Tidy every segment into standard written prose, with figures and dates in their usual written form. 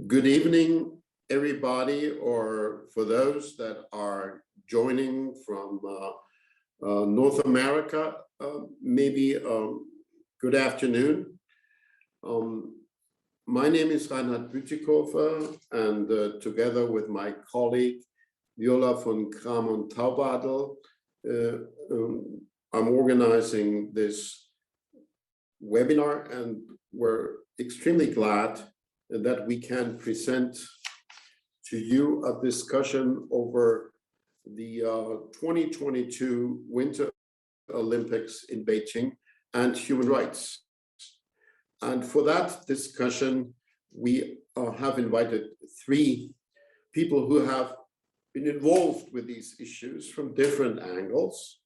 Good evening, everybody, or for those that are joining from North America, maybe good afternoon. My name is Reinhardt, and together with my colleague Viola von Kramon-Taubadel, I'm organizing this webinar, and we're extremely glad that we can present to you a discussion over the 2022 Winter Olympics in Beijing and human rights. And for that discussion, we have invited three people who have been involved with these issues from different angles.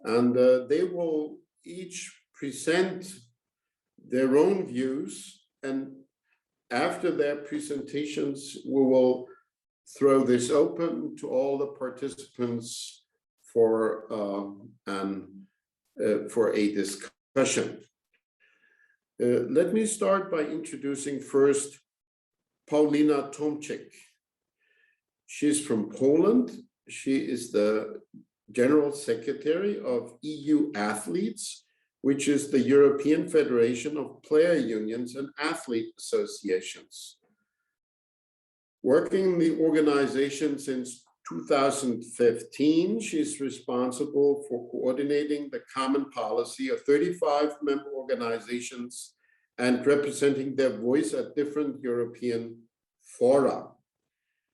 And they will each present their own views, and after their presentations, we will throw this open to all the participants for a discussion. Let me start by introducing first Paulina Tomczyk. She's from Poland. She is the General Secretary of EU Athletes, which is the European Federation of Player Unions and Athlete Associations. Working in the organization since 2015, she's responsible for coordinating the common policy of 35 member organizations and representing their voice at different European fora.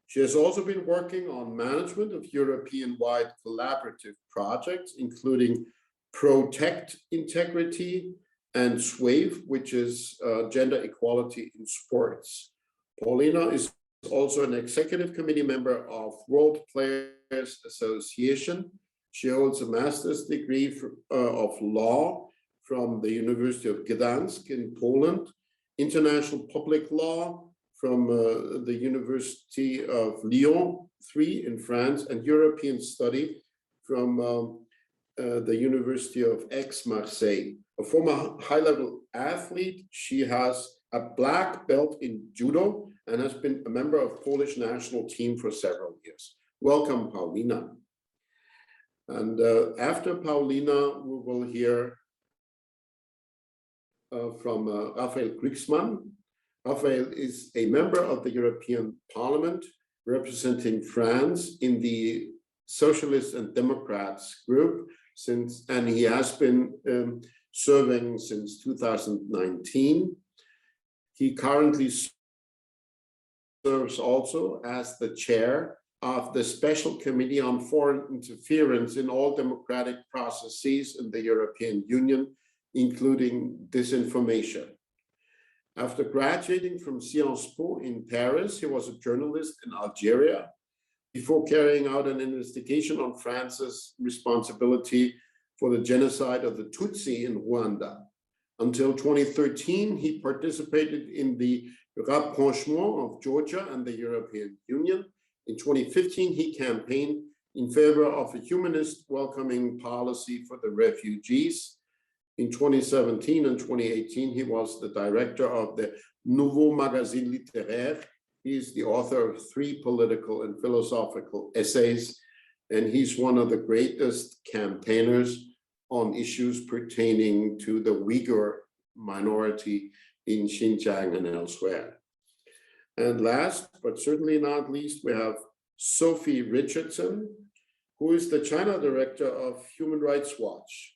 She has also been working on management of European-wide collaborative projects, including Protect Integrity and SWAVE, which is gender equality in sports. Paulina is also an executive committee member of World Players Association. She holds a master's degree of law from the University of Gdansk in Poland, international public law from the University of Lyon 3 in France, and European study from the University of Aix-Marseille. A former high-level athlete, she has a black belt in judo and has been a member of Polish national team for several years. Welcome, Paulina. And after Paulina, we will hear from Raphael Glucksmann. Raphael is a member of the European Parliament representing France in the Socialists and Democrats group, and he has been serving since 2019. He currently serves also as the chair of the Special Committee on Foreign Interference in all democratic processes in the European Union, including disinformation. After graduating from Sciences Po in Paris, he was a journalist in Algeria, before carrying out an investigation on France's responsibility for the genocide of the Tutsi in Rwanda. Until 2013, he participated in the rapprochement of Georgia and the European Union. In 2015, he campaigned in favor of a humanist welcoming policy for the refugees. In 2017 and 2018, he was the director of the Nouveau Magazine Littéraire. He is the author of 3 political and philosophical essays, and he's one of the greatest campaigners on issues pertaining to the Uyghur minority in Xinjiang and elsewhere. And last, but certainly not least, we have Sophie Richardson, who is the China director of Human Rights Watch.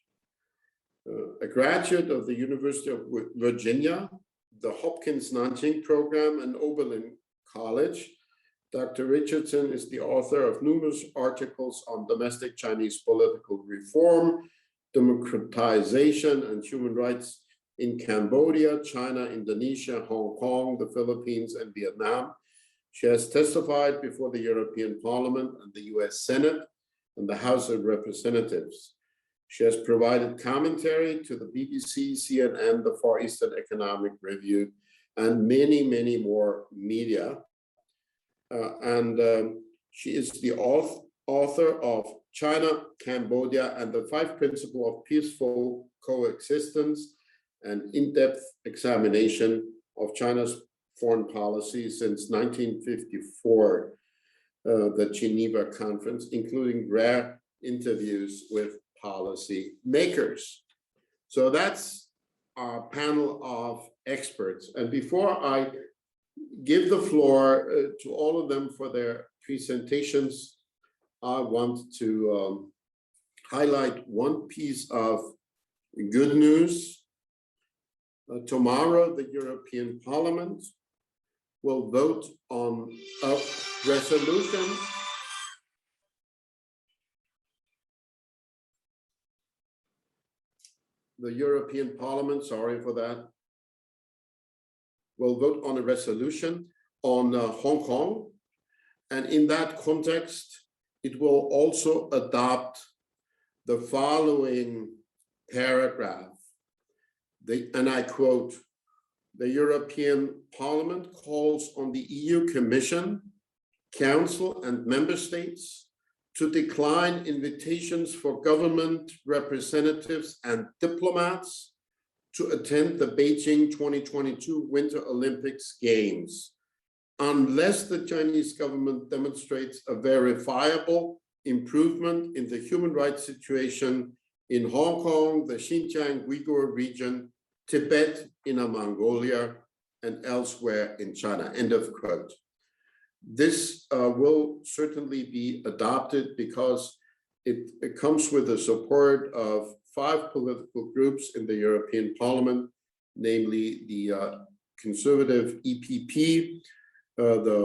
A graduate of the University of Virginia, the Hopkins Nanjing program, and Oberlin College, Dr. Richardson is the author of numerous articles on domestic Chinese political reform, democratization, and human rights in Cambodia, China, Indonesia, Hong Kong, the Philippines, and Vietnam. She has testified before the European Parliament and the US Senate and the House of Representatives. She has provided commentary to the BBC, CNN, the Far Eastern Economic Review, and many, many more media. She is the author of China, Cambodia, and the 5 Principles of Peaceful Coexistence, an in-depth examination of China's foreign policy since 1954, the Geneva Conference, including rare interviews with policy makers. So that's our panel of experts. And before I give the floor to all of them for their presentations, I want to highlight one piece of good news. Tomorrow, the European Parliament will vote on a resolution the European Parliament, sorry for that, will vote on a resolution on Hong Kong. And in that context, it will also adopt the following paragraph. And I quote, "The European Parliament calls on the EU Commission, Council and Member States to decline invitations for government representatives and diplomats to attend the Beijing 2022 Winter Olympics Games, unless the Chinese government demonstrates a verifiable improvement in the human rights situation in Hong Kong, the Xinjiang Uyghur region, Tibet, Inner Mongolia, and elsewhere in China," end of quote. This will certainly be adopted because it comes with the support of 5 political groups in the European Parliament, namely the conservative EPP, the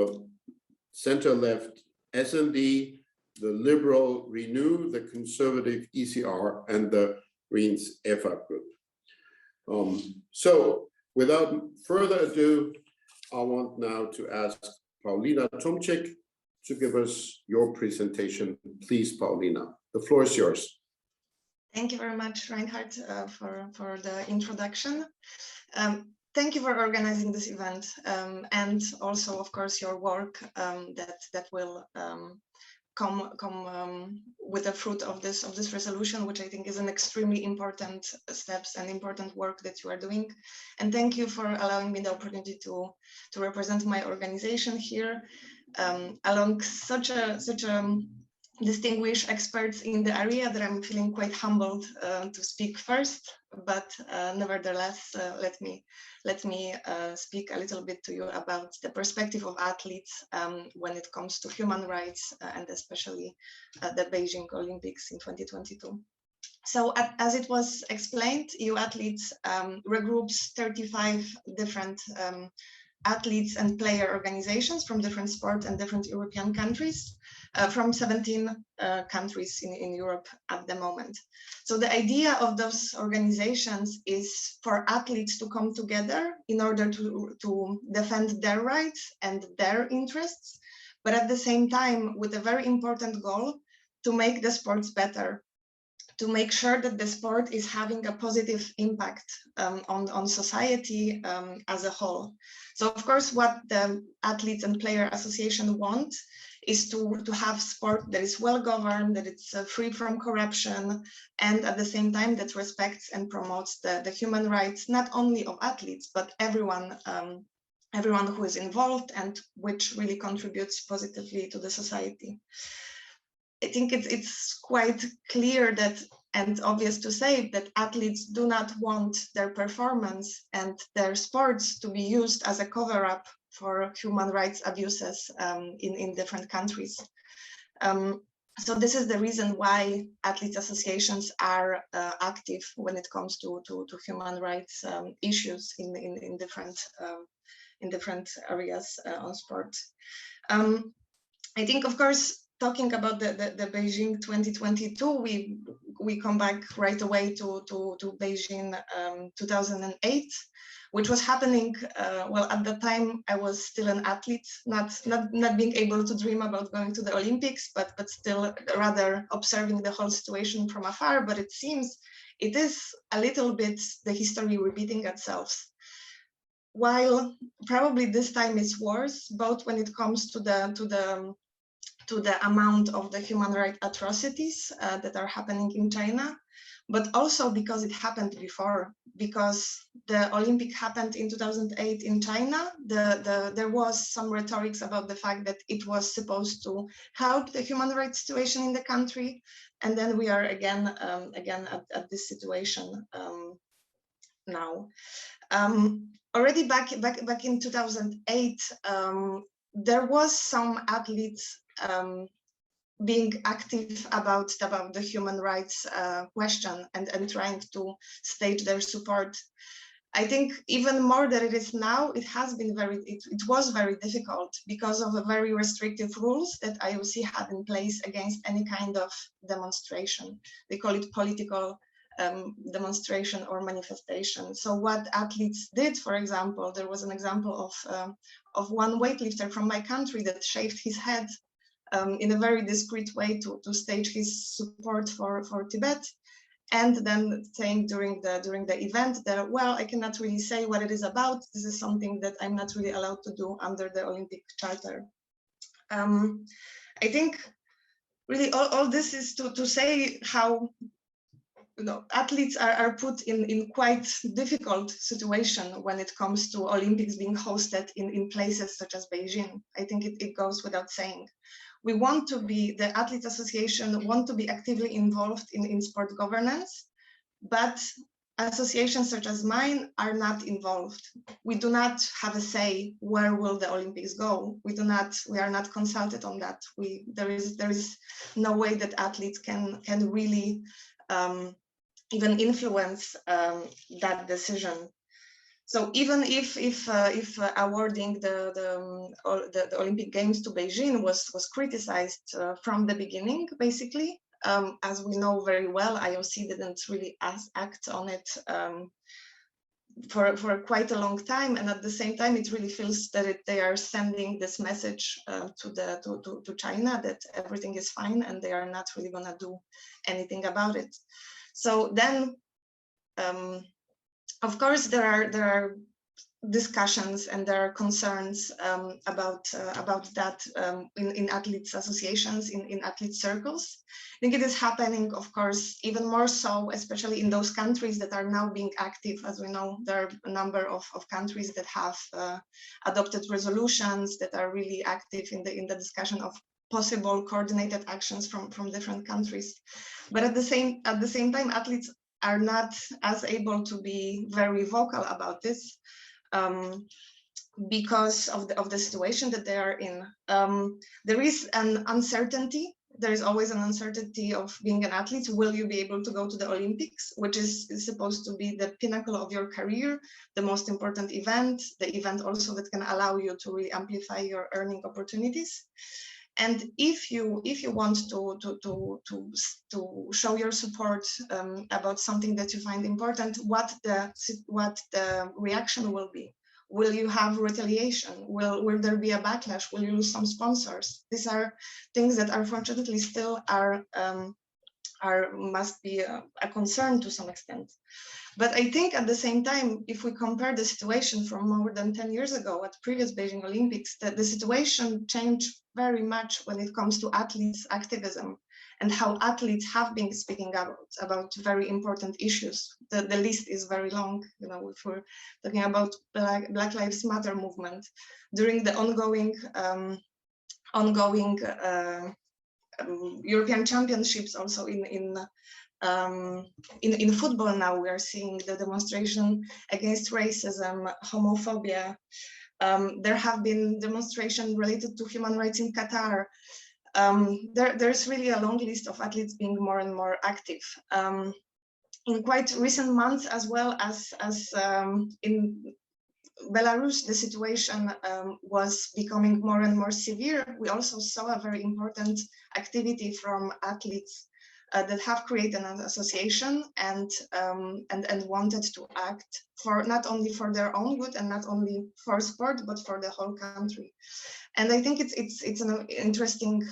center-left SD, the liberal Renew, the conservative ECR, and the Greens EFA group. So without further ado, I want now to ask Paulina Tomczyk to give us your presentation. Please, Paulina, the floor is yours. Thank you very much, Reinhardt, for the introduction. Thank you for organizing this event, and also, of course, your work that will come with the fruit of this resolution, which I think is an extremely important steps and important work that you are doing. And thank you for allowing me the opportunity to represent my organization here, along such a distinguished experts in the area that I'm feeling quite humbled to speak first. But nevertheless, let me speak a little bit to you about the perspective of athletes when it comes to human rights and especially the Beijing Olympics in 2022. So as it was explained, EU Athletes regroups 35 different athletes and player organizations from different sport and different European countries, from 17 countries in Europe at the moment. So the idea of those organizations is for athletes to come together in order to defend their rights and their interests, but at the same time with a very important goal to make the sports better, to make sure that the sport is having a positive impact on society as a whole. So of course, what the Athletes and Player Association want is to have sport that is well governed, that it's free from corruption, and at the same time that respects and promotes the human rights, not only of athletes, but everyone who is involved and which really contributes positively to the society. I think it's quite clear that, and obvious to say, that athletes do not want their performance and their sports to be used as a cover-up for human rights abuses in different countries. So this is the reason why athletes associations are active when it comes to human rights issues in different areas on sport. I think, of course, talking about the Beijing 2022, we come back right away to Beijing 2008, which was happening. Well, at the time I was still an athlete, not being able to dream about going to the Olympics, but still rather observing the whole situation from afar. But it seems it is a little bit the history repeating itself. While probably this time is worse, both when it comes to the amount of the human rights atrocities that are happening in China, but also because it happened before, because the Olympic happened in 2008 in China. There was some rhetorics about the fact that it was supposed to help the human rights situation in the country, and then we are again at this situation now. Already back in 2008, there was some athletes being active about the human rights question and trying to stage their support. I think even more than it is now, it has been it was very difficult because of the very restrictive rules that IOC had in place against any kind of demonstration. They call it political demonstration or manifestation. So what athletes did, for example, there was an example of one weightlifter from my country that shaved his head in a very discreet way to stage his support for Tibet, and then saying during the event that, well, I cannot really say what it is about. This is something that I'm not really allowed to do under the Olympic Charter. I think really all this is to say how athletes are put in quite difficult situation when it comes to Olympics being hosted in places such as Beijing. I think it goes without saying. We want to be, the Athletes Association want to be actively involved in sport governance, but associations such as mine are not involved. We do not have a say where will the Olympics go. We are not consulted on that. There is no way that athletes can really even influence that decision. So even if awarding the Olympic Games to Beijing was criticized from the beginning, basically, as we know very well, IOC didn't really act on it for quite a long time, and at the same time, it really feels that they are sending this message to China that everything is fine and they are not really gonna do anything about it. So then. Of course, there are discussions and there are concerns about that in athletes associations, in athlete circles. I think it is happening, of course, even more so, especially in those countries that are now being active. As we know, there are a number of countries that have adopted resolutions that are really active in the discussion of possible coordinated actions from different countries. But at the same time, athletes are not as able to be very vocal about this because of the situation that they are in. There is an uncertainty. There is always an uncertainty of being an athlete. Will you be able to go to the Olympics, which is supposed to be the pinnacle of your career, the most important event, the event also that can allow you to really amplify your earning opportunities. And if you want to show your support about something that you find important, what the reaction will be? Will you have retaliation? Will there be a backlash? Will you lose some sponsors? These are things that unfortunately still must be a concern to some extent. But I think at the same time, if we compare the situation from more than 10 years ago at previous Beijing Olympics, that the situation changed very much when it comes to athletes' activism and how athletes have been speaking about very important issues. The list is very long, if we're talking about Black Lives Matter movement. During the ongoing European Championships, also in football now, we are seeing the demonstration against racism, homophobia. There have been demonstrations related to human rights in Qatar. There's really a long list of athletes being more and more active. In quite recent months, as well as in Belarus, the situation was becoming more and more severe. We also saw a very important activity from athletes that have created an association and wanted to act for not only for their own good and not only for sport, but for the whole country. And I think it's an interesting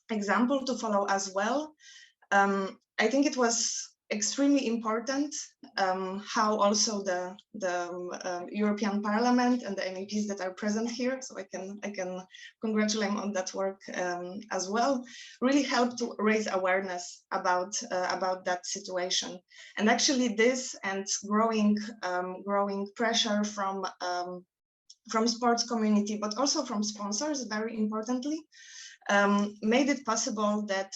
example to follow as well. I think it was extremely important how also the European Parliament and the MEPs that are present here, so I can congratulate them on that work as well, really help to raise awareness about that situation. And actually this and growing pressure from sports community, but also from sponsors, very importantly, made it possible that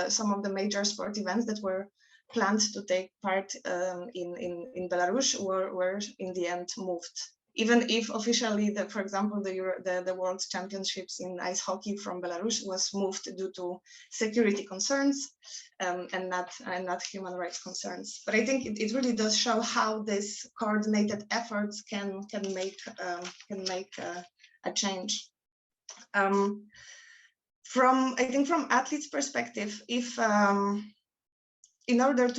some of the major sport events that were planned to take part in Belarus were in the end moved. Even if officially, for example, the World Championships in ice hockey from Belarus was moved due to security concerns and not human rights concerns. But I think it really does show how this coordinated efforts can make a change. From athletes' perspective, if in order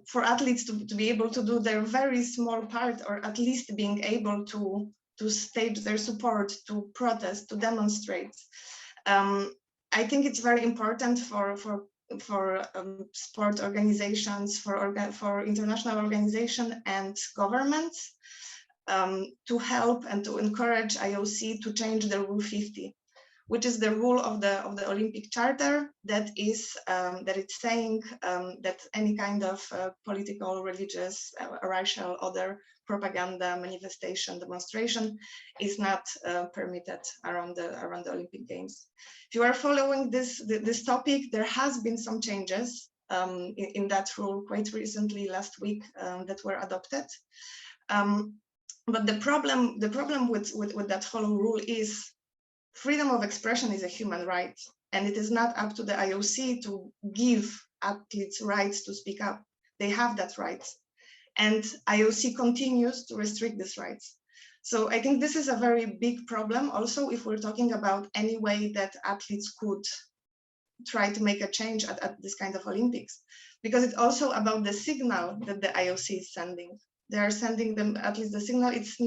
for athletes to be able to do their very small part, or at least being able to stage their support, to protest, to demonstrate, I think it's very important for sport organizations, for international organizations and governments to help and to encourage IOC to change the Rule 50. Which is the rule of the Olympic Charter that it's saying that any kind of political, religious, racial, other propaganda, manifestation, demonstration is not permitted around the Olympic Games. If you are following this topic, there has been some changes in that rule quite recently, last week, that were adopted. But the problem with that whole rule is freedom of expression is a human right, and it is not up to the IOC to give athletes rights to speak up. They have that right, and IOC continues to restrict these rights. So I think this is a very big problem also if we're talking about any way that athletes could try to make a change at this kind of Olympics, because it's also about the signal that the IOC is sending. They are sending them at least the signal. It's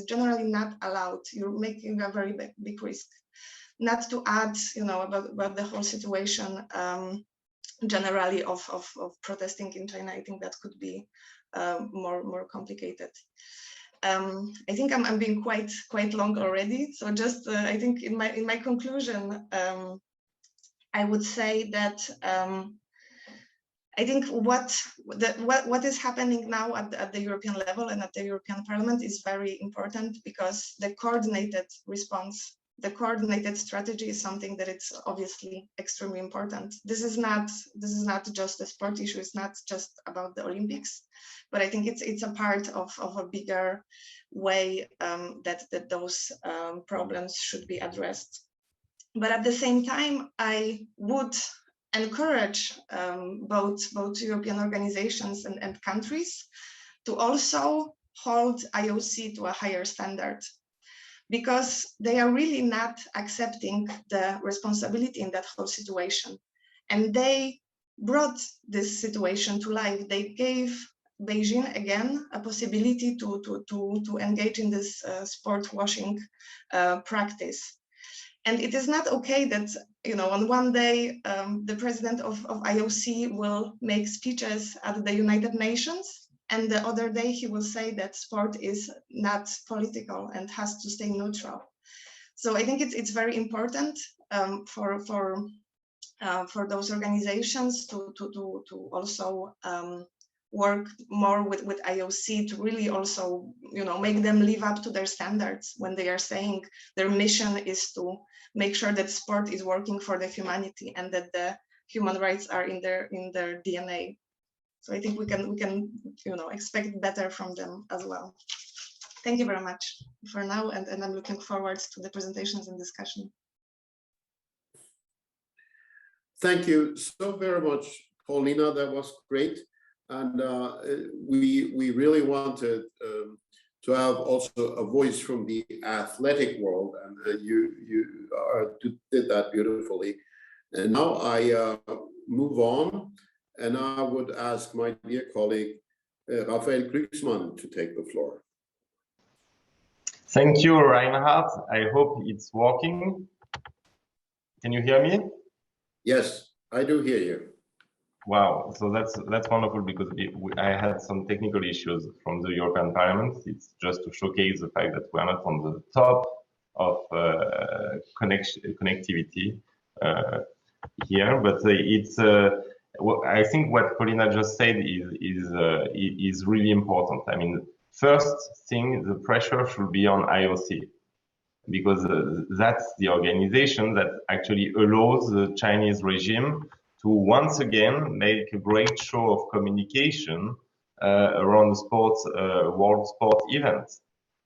generally not allowed. You're making a very big risk. Not to add, about the whole situation generally of protesting in China. I think that could be more complicated. I think I'm being quite long already. So just I think in my conclusion, I would say that I think what is happening now at the European level and at the European Parliament is very important, because the coordinated response, the coordinated strategy is something that it's obviously extremely important. This is not just a sport issue. It's not just about the Olympics, but I think it's a part of a bigger way that those problems should be addressed. But at the same time, I would encourage both European organizations and countries to also hold IOC to a higher standard, because they are really not accepting the responsibility in that whole situation. And they brought this situation to life. They gave Beijing again a possibility to engage in this sport washing practice. And it is not okay that, on one day, the president of IOC will make speeches at the United Nations, and the other day he will say that sport is not political and has to stay neutral. So I think it's very important for those organizations to also work more with IOC to really also, make them live up to their standards when they are saying their mission is to make sure that sport is working for the humanity and that the human rights are in their DNA. So I think we can expect better from them as well. Thank you very much for now, and I'm looking forward to the presentations and discussion. Thank you so very much, Paulina. That was great. And we really wanted to have also a voice from the athletic world, and you did that beautifully. And now I move on, and I would ask my dear colleague Raphael Glücksmann to take the floor. Thank you, Reinhardt. I hope it's working. Can you hear me? Yes, I do hear you. Wow, so that's wonderful because I had some technical issues from the European Parliament. It's just to showcase the fact that we are not on the top of connectivity here, but it's. Well, I think what Paulina just said is really important. I mean, first thing, the pressure should be on IOC, because that's the organization that actually allows the Chinese regime to once again make a great show of communication around sports, world sport events.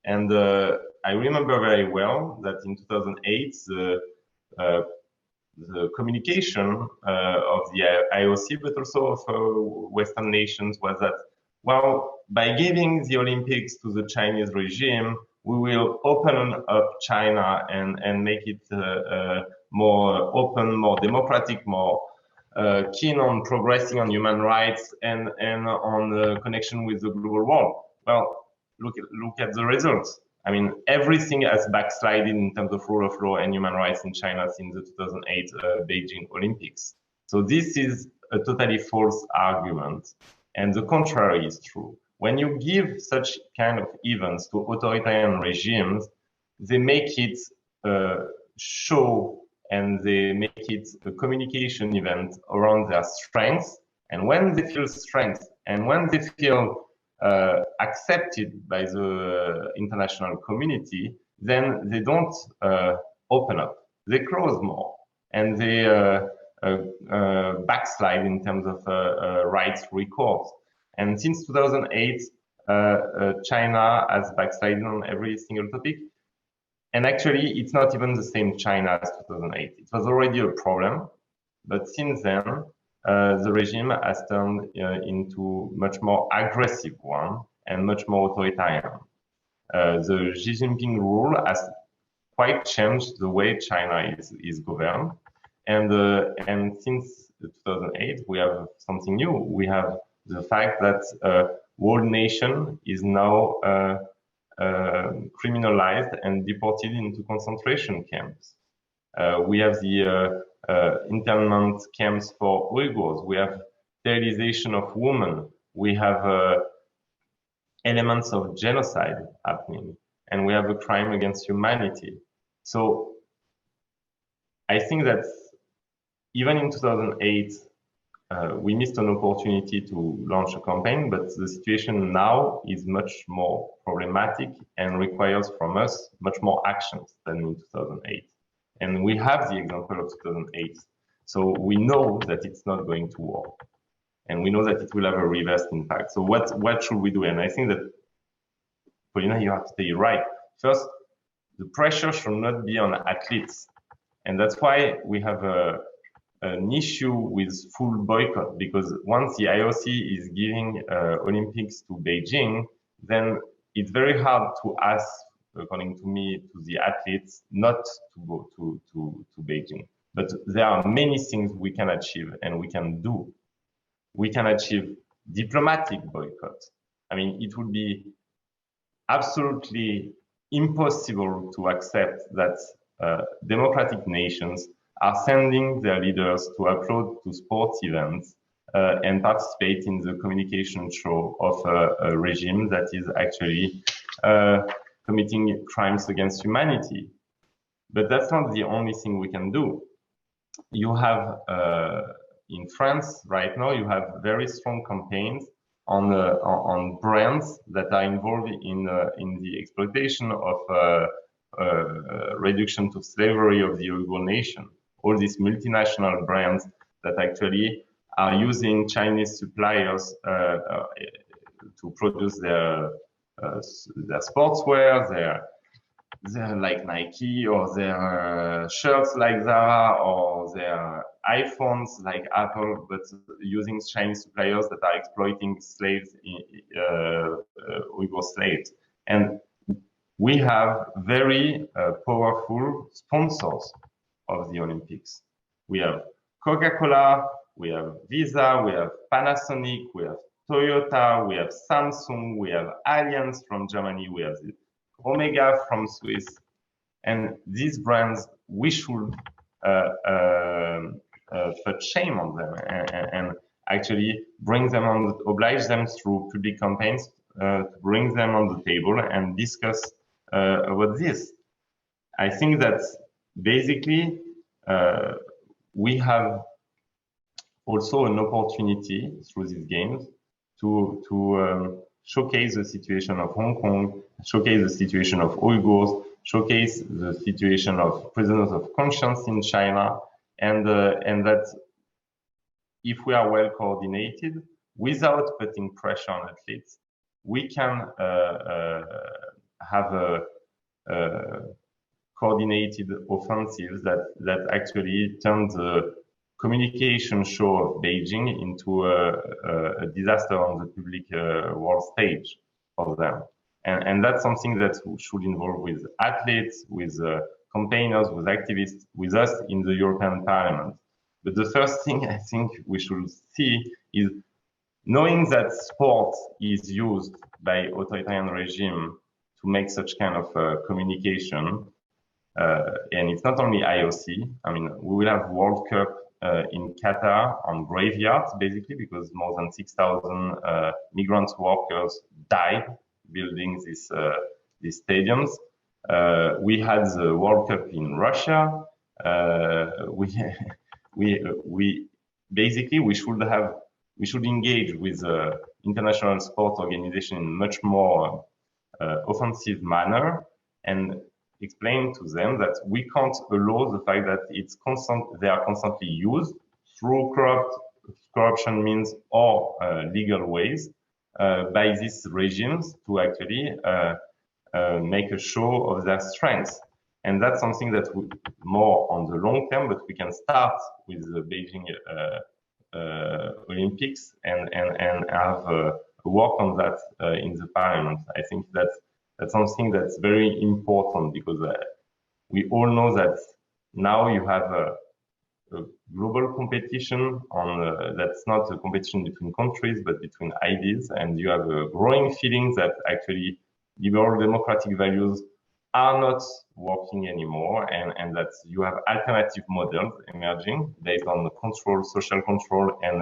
And I remember very well that in 2008, the communication of the IOC, but also of Western nations, was that, well, by giving the Olympics to the Chinese regime, we will open up China and make it more open, more democratic, more keen on progressing on human rights and on the connection with the global world. Well, look at the results. I mean, everything has backslided in terms of rule of law and human rights in China since the 2008 Beijing Olympics. So this is a totally false argument, and the contrary is true. When you give such kind of events to authoritarian regimes, they make it a show and they make it a communication event around their strengths. And when they feel strength and when they feel accepted by the international community, then they don't open up. They close more and they backslide in terms of rights recourse. And since 2008, China has backslided on every single topic. And actually, it's not even the same China as 2008. It was already a problem, but since then, the regime has turned into much more aggressive one and much more authoritarian. The Xi Jinping rule has quite changed the way China is governed. And since 2008, we have something new. We have the fact that world nation is now criminalized and deported into concentration camps. We have the internment camps for Uyghurs. We have sterilization of women. We have elements of genocide happening, and we have a crime against humanity. So I think that even in 2008, we missed an opportunity to launch a campaign, but the situation now is much more problematic and requires from us much more actions than in 2008. And we have the example of 2008. So we know that it's not going to work. And we know that it will have a reverse impact. So what should we do? And I think that, Paulina, you have to stay right. First, the pressure should not be on athletes. And that's why we have an issue with full boycott, because once the IOC is giving Olympics to Beijing, then it's very hard to ask, according to me, to the athletes not to go to Beijing. But there are many things we can achieve and we can do. We can achieve diplomatic boycott. I mean, it would be absolutely impossible to accept that democratic nations are sending their leaders to upload to sports events and participate in the communication show of a regime that is actually committing crimes against humanity. But that's not the only thing we can do. You have, in France right now, you have very strong campaigns on brands that are involved in the exploitation of reduction to slavery of the Uyghur nation. All these multinational brands that actually are using Chinese suppliers to produce their sportswear, their like Nike, or their shirts like Zara, or their iPhones like Apple, but using Chinese suppliers that are exploiting slaves, Uyghur slaves. And we have very powerful sponsors of the Olympics. We have Coca-Cola, we have Visa, we have Panasonic, we have Toyota, we have Samsung, we have Allianz from Germany, we have Omega from Swiss. And these brands, we should put shame on them actually oblige them through public campaigns to bring them on the table and discuss about this. I think that basically we have also an opportunity through these games to showcase the situation of Hong Kong, showcase the situation of Uyghurs, showcase the situation of prisoners of conscience in China, and that if we are well coordinated, without putting pressure on athletes, we can have a coordinated offensives that actually turn the communication show of Beijing into a disaster on the public world stage for them. And that's something that should involve with athletes, with campaigners, with activists, with us in the European Parliament. But the first thing I think we should see is knowing that sport is used by authoritarian regime to make such kind of communication. And it's not only IOC. I mean, we will have World Cup in Qatar on graveyards, basically, because more than 6,000 migrant workers died building these stadiums. We had the World Cup in Russia. We basically we should engage with international sport organization in much more offensive manner and explain to them that we can't allow the fact that they are constantly used through corruption means or legal ways by these regimes to actually make a show of their strength. And that's something that we more on the long term, but we can start with the Beijing Olympics and have work on that in the parliament. I think that's something that's very important because we all know that now you have a global competition on that's not a competition between countries but between ideas, and you have a growing feeling that actually liberal democratic values are not working anymore, and that you have alternative models emerging based on the control, social control, and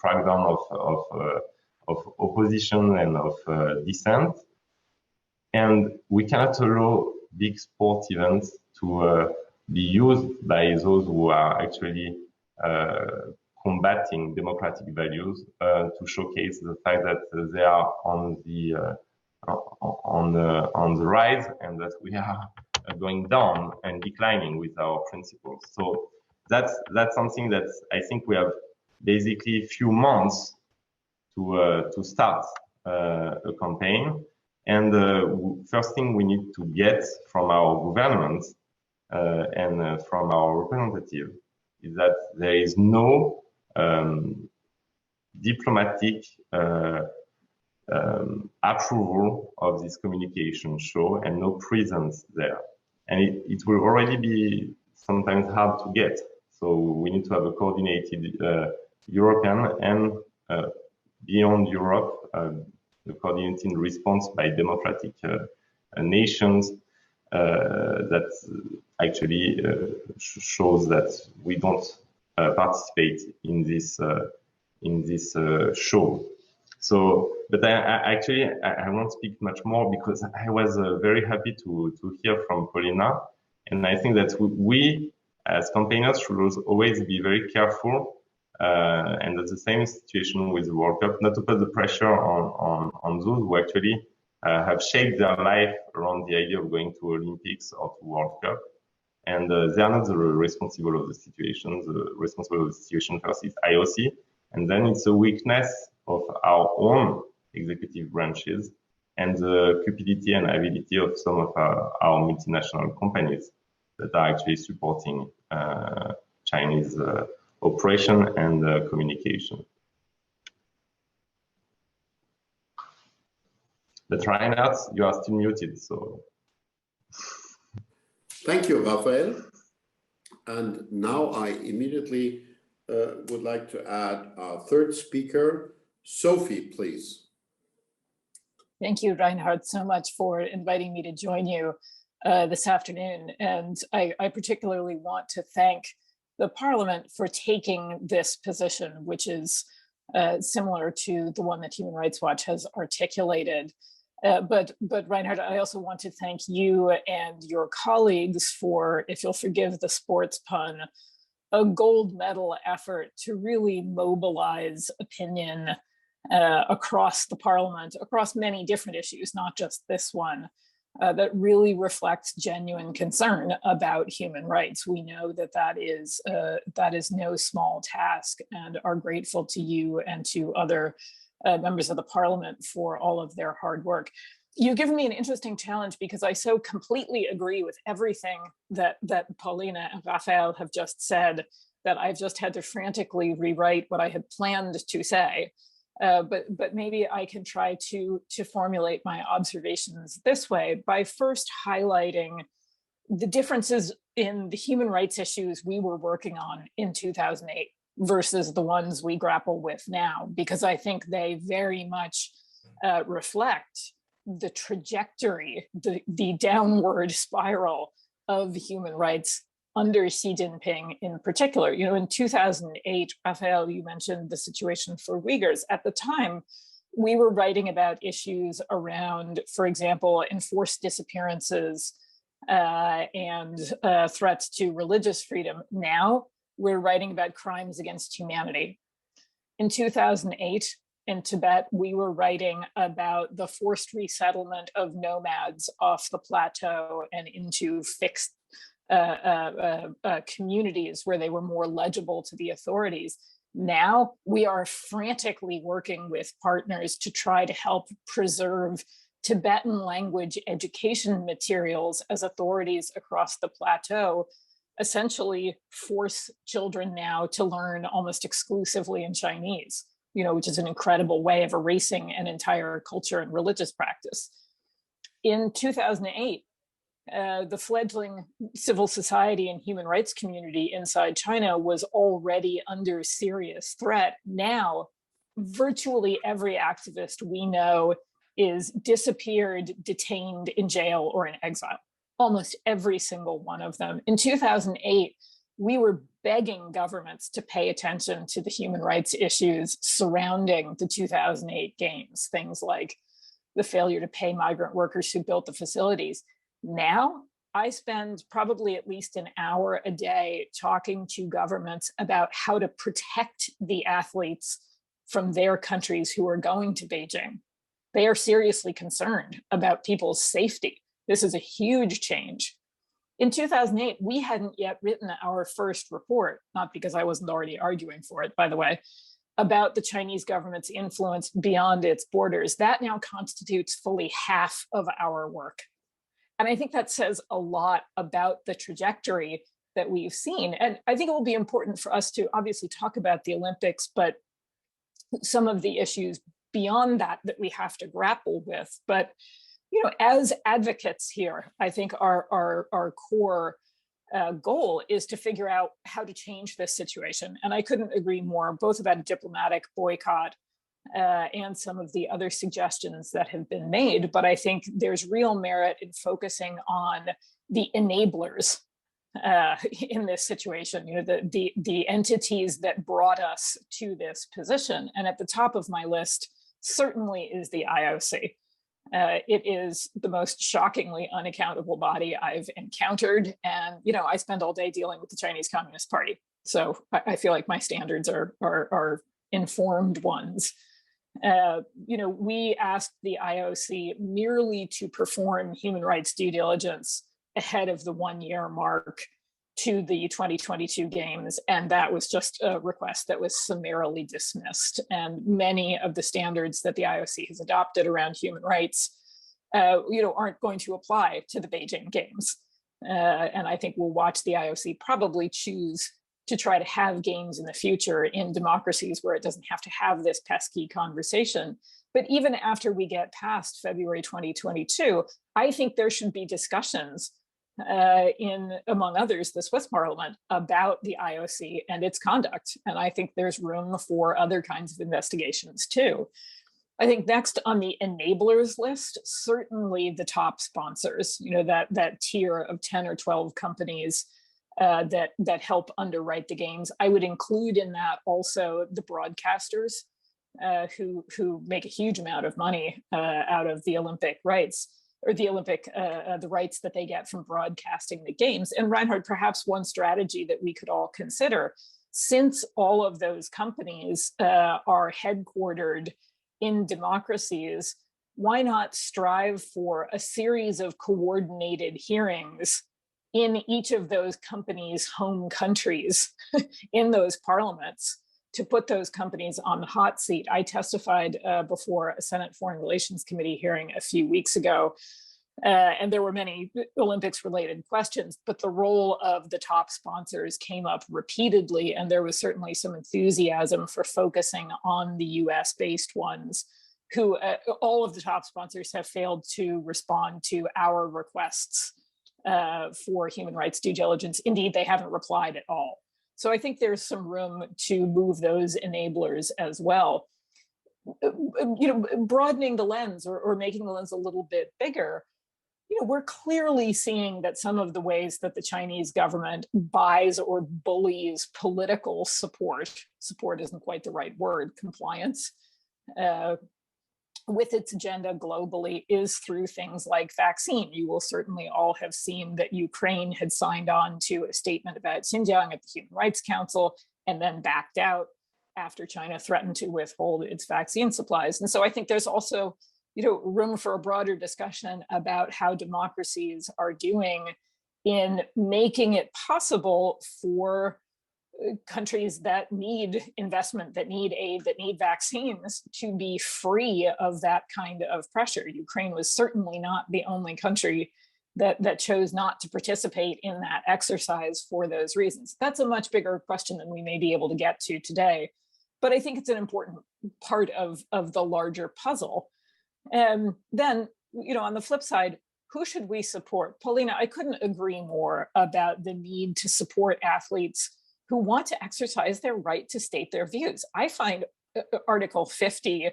crackdown of opposition and of dissent. And we cannot allow big sports events to be used by those who are actually combating democratic values to showcase the fact that they are on the rise and that we are going down and declining with our principles. So that's something that I think we have basically a few months to start a campaign. And the first thing we need to get from our governments and from our representative is that there is no diplomatic approval of this communication show and no presence there. And it will already be sometimes hard to get. So we need to have a coordinated European and beyond Europe, the coordinating response by democratic nations that actually shows that we don't participate in this show. So, but I won't speak much more because I was very happy to hear from Paulina, and I think that we as campaigners should always be very careful. And that's the same situation with the World Cup, not to put the pressure on those who actually have shaped their life around the idea of going to Olympics or to World Cup. And they are not the responsible of the situation. The responsible of the situation first is IOC. And then it's a weakness of our own executive branches and the cupidity and ability of some of our multinational companies that are actually supporting Chinese operation and communication. But Reinhardt, you are still muted, so. Thank you, Raphael. And now I immediately would like to add our third speaker, Sophie, please. Thank you, Reinhardt, so much for inviting me to join you this afternoon. And I particularly want to thank the Parliament for taking this position, which is similar to the one that Human Rights Watch has articulated. But Reinhardt, I also want to thank you and your colleagues for, if you'll forgive the sports pun, a gold medal effort to really mobilize opinion across the parliament, across many different issues, not just this one, that really reflects genuine concern about human rights. We know that that is no small task, and are grateful to you and to other members of the parliament for all of their hard work. You've given me an interesting challenge because I so completely agree with everything that Paulina and Raphael have just said that I've just had to frantically rewrite what I had planned to say. But maybe I can try to formulate my observations this way by first highlighting the differences in the human rights issues we were working on in 2008 versus the ones we grapple with now, because I think they very much reflect the trajectory, the downward spiral of human rights under Xi Jinping in particular. You know, in 2008, Raphael, you mentioned the situation for Uyghurs. At the time, we were writing about issues around, for example, enforced disappearances and threats to religious freedom. Now, we're writing about crimes against humanity. In 2008, in Tibet, we were writing about the forced resettlement of nomads off the plateau and into fixed communities where they were more legible to the authorities. Now we are frantically working with partners to try to help preserve Tibetan language education materials as authorities across the plateau essentially force children now to learn almost exclusively in Chinese, you know, which is an incredible way of erasing an entire culture and religious practice. In 2008, the fledgling civil society and human rights community inside China was already under serious threat. Now, virtually every activist we know is disappeared, detained, in jail, or in exile. Almost every single one of them. In 2008, we were begging governments to pay attention to the human rights issues surrounding the 2008 games, things like the failure to pay migrant workers who built the facilities. Now, I spend probably at least an hour a day talking to governments about how to protect the athletes from their countries who are going to Beijing. They are seriously concerned about people's safety. This is a huge change. In 2008, we hadn't yet written our first report, not because I wasn't already arguing for it, by the way, about the Chinese government's influence beyond its borders. That now constitutes fully half of our work. And I think that says a lot about the trajectory that we've seen. And I think it will be important for us to obviously talk about the Olympics, but some of the issues beyond that we have to grapple with. But you know, as advocates here, I think our core goal is to figure out how to change this situation. And I couldn't agree more, both about a diplomatic boycott and some of the other suggestions that have been made. But I think there's real merit in focusing on the enablers in this situation, you know, the entities that brought us to this position. And at the top of my list certainly is the IOC. It is the most shockingly unaccountable body I've encountered. And, you know, I spend all day dealing with the Chinese Communist Party. So I feel like my standards are informed ones. You know, we asked the IOC merely to perform human rights due diligence ahead of the 1-year mark to the 2022 games. And that was just a request that was summarily dismissed. And many of the standards that the IOC has adopted around human rights, you know, aren't going to apply to the Beijing games. And I think we'll watch the IOC probably choose to try to have games in the future in democracies where it doesn't have to have this pesky conversation. But even after we get past February 2022, I think there should be discussions in, among others, the Swiss Parliament about the IOC and its conduct. And I think there's room for other kinds of investigations too. I think next on the enablers list, certainly the top sponsors, you know, that tier of 10 or 12 companies that help underwrite the games. I would include in that also the broadcasters. who make a huge amount of money out of the Olympic rights, or the rights that they get from broadcasting the games. And Reinhardt, perhaps one strategy that we could all consider, since all of those companies are headquartered in democracies, why not strive for a series of coordinated hearings in each of those companies' home countries in those parliaments to put those companies on the hot seat? I testified before a Senate Foreign Relations Committee hearing a few weeks ago, and there were many Olympics-related questions, but the role of the top sponsors came up repeatedly, and there was certainly some enthusiasm for focusing on the US-based ones, who all of the top sponsors have failed to respond to our requests for human rights due diligence. Indeed, they haven't replied at all. So I think there's some room to move those enablers as well. Broadening the lens or making the lens a little bit bigger, we're clearly seeing that some of the ways that the Chinese government buys or bullies political support isn't quite the right word, compliance, with its agenda globally is through things like vaccine. You will certainly all have seen that Ukraine had signed on to a statement about Xinjiang at the Human Rights Council and then backed out after China threatened to withhold its vaccine supplies. And so I think there's also room for a broader discussion about how democracies are doing in making it possible for countries that need investment, that need aid, that need vaccines to be free of that kind of pressure. Ukraine was certainly not the only country that chose not to participate in that exercise for those reasons. That's a much bigger question than we may be able to get to today, but I think it's an important part of the larger puzzle. And then, on the flip side, who should we support? Paulina, I couldn't agree more about the need to support athletes who want to exercise their right to state their views. I find Article 50,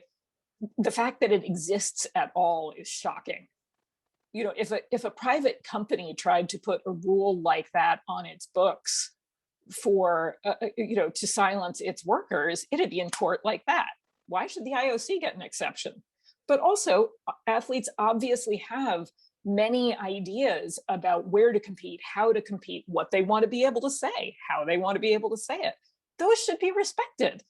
the fact that it exists at all is shocking. If a private company tried to put a rule like that on its books for, to silence its workers, it'd be in court like that. Why should the IOC get an exception? But also, athletes obviously have many ideas about where to compete, how to compete, what they want to be able to say, how they want to be able to say it. Those should be respected.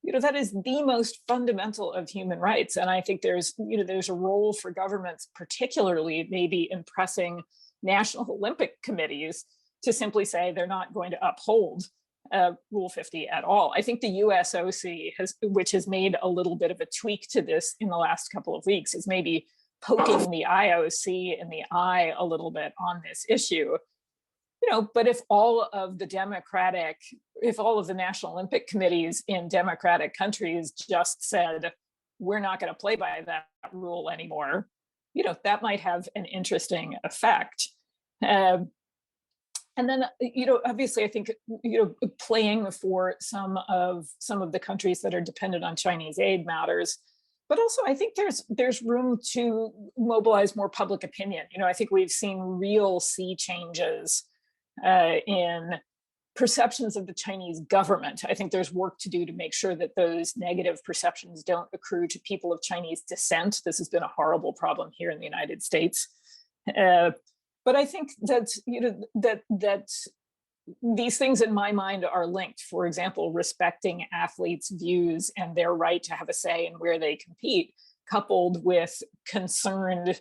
That is the most fundamental of human rights. And I think there's a role for governments, particularly maybe in pressing national Olympic committees to simply say they're not going to uphold Rule 50 at all. I think the USOC, which has made a little bit of a tweak to this in the last couple of weeks, is maybe poking the IOC in the eye a little bit on this issue. But if all of the National Olympic Committees in democratic countries just said, we're not going to play by that rule anymore, that might have an interesting effect. And then, obviously, I think, playing for some of the countries that are dependent on Chinese aid matters. But also, I think there's room to mobilize more public opinion. I think we've seen real sea changes in perceptions of the Chinese government. I think there's work to do to make sure that those negative perceptions don't accrue to people of Chinese descent. This has been a horrible problem here in the United States. But I think that that these things in my mind are linked. For example, respecting athletes' views and their right to have a say in where they compete, coupled with concerned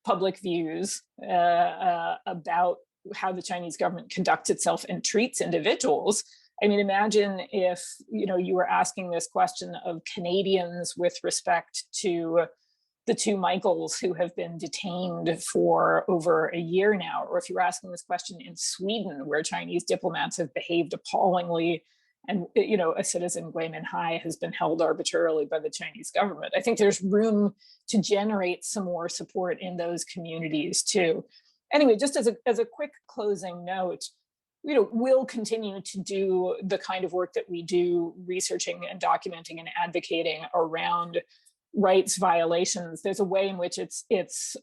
public views about how the Chinese government conducts itself and treats individuals. I mean, imagine if you were asking this question of Canadians with respect to the two Michaels who have been detained for over a year now, or if you're asking this question in Sweden, where Chinese diplomats have behaved appallingly, and a citizen, Gui Minhai, has been held arbitrarily by the Chinese government. I think there's room to generate some more support in those communities too. Anyway, just as a quick closing note, we'll continue to do the kind of work that we do, researching and documenting and advocating around rights violations. There's a way in which it's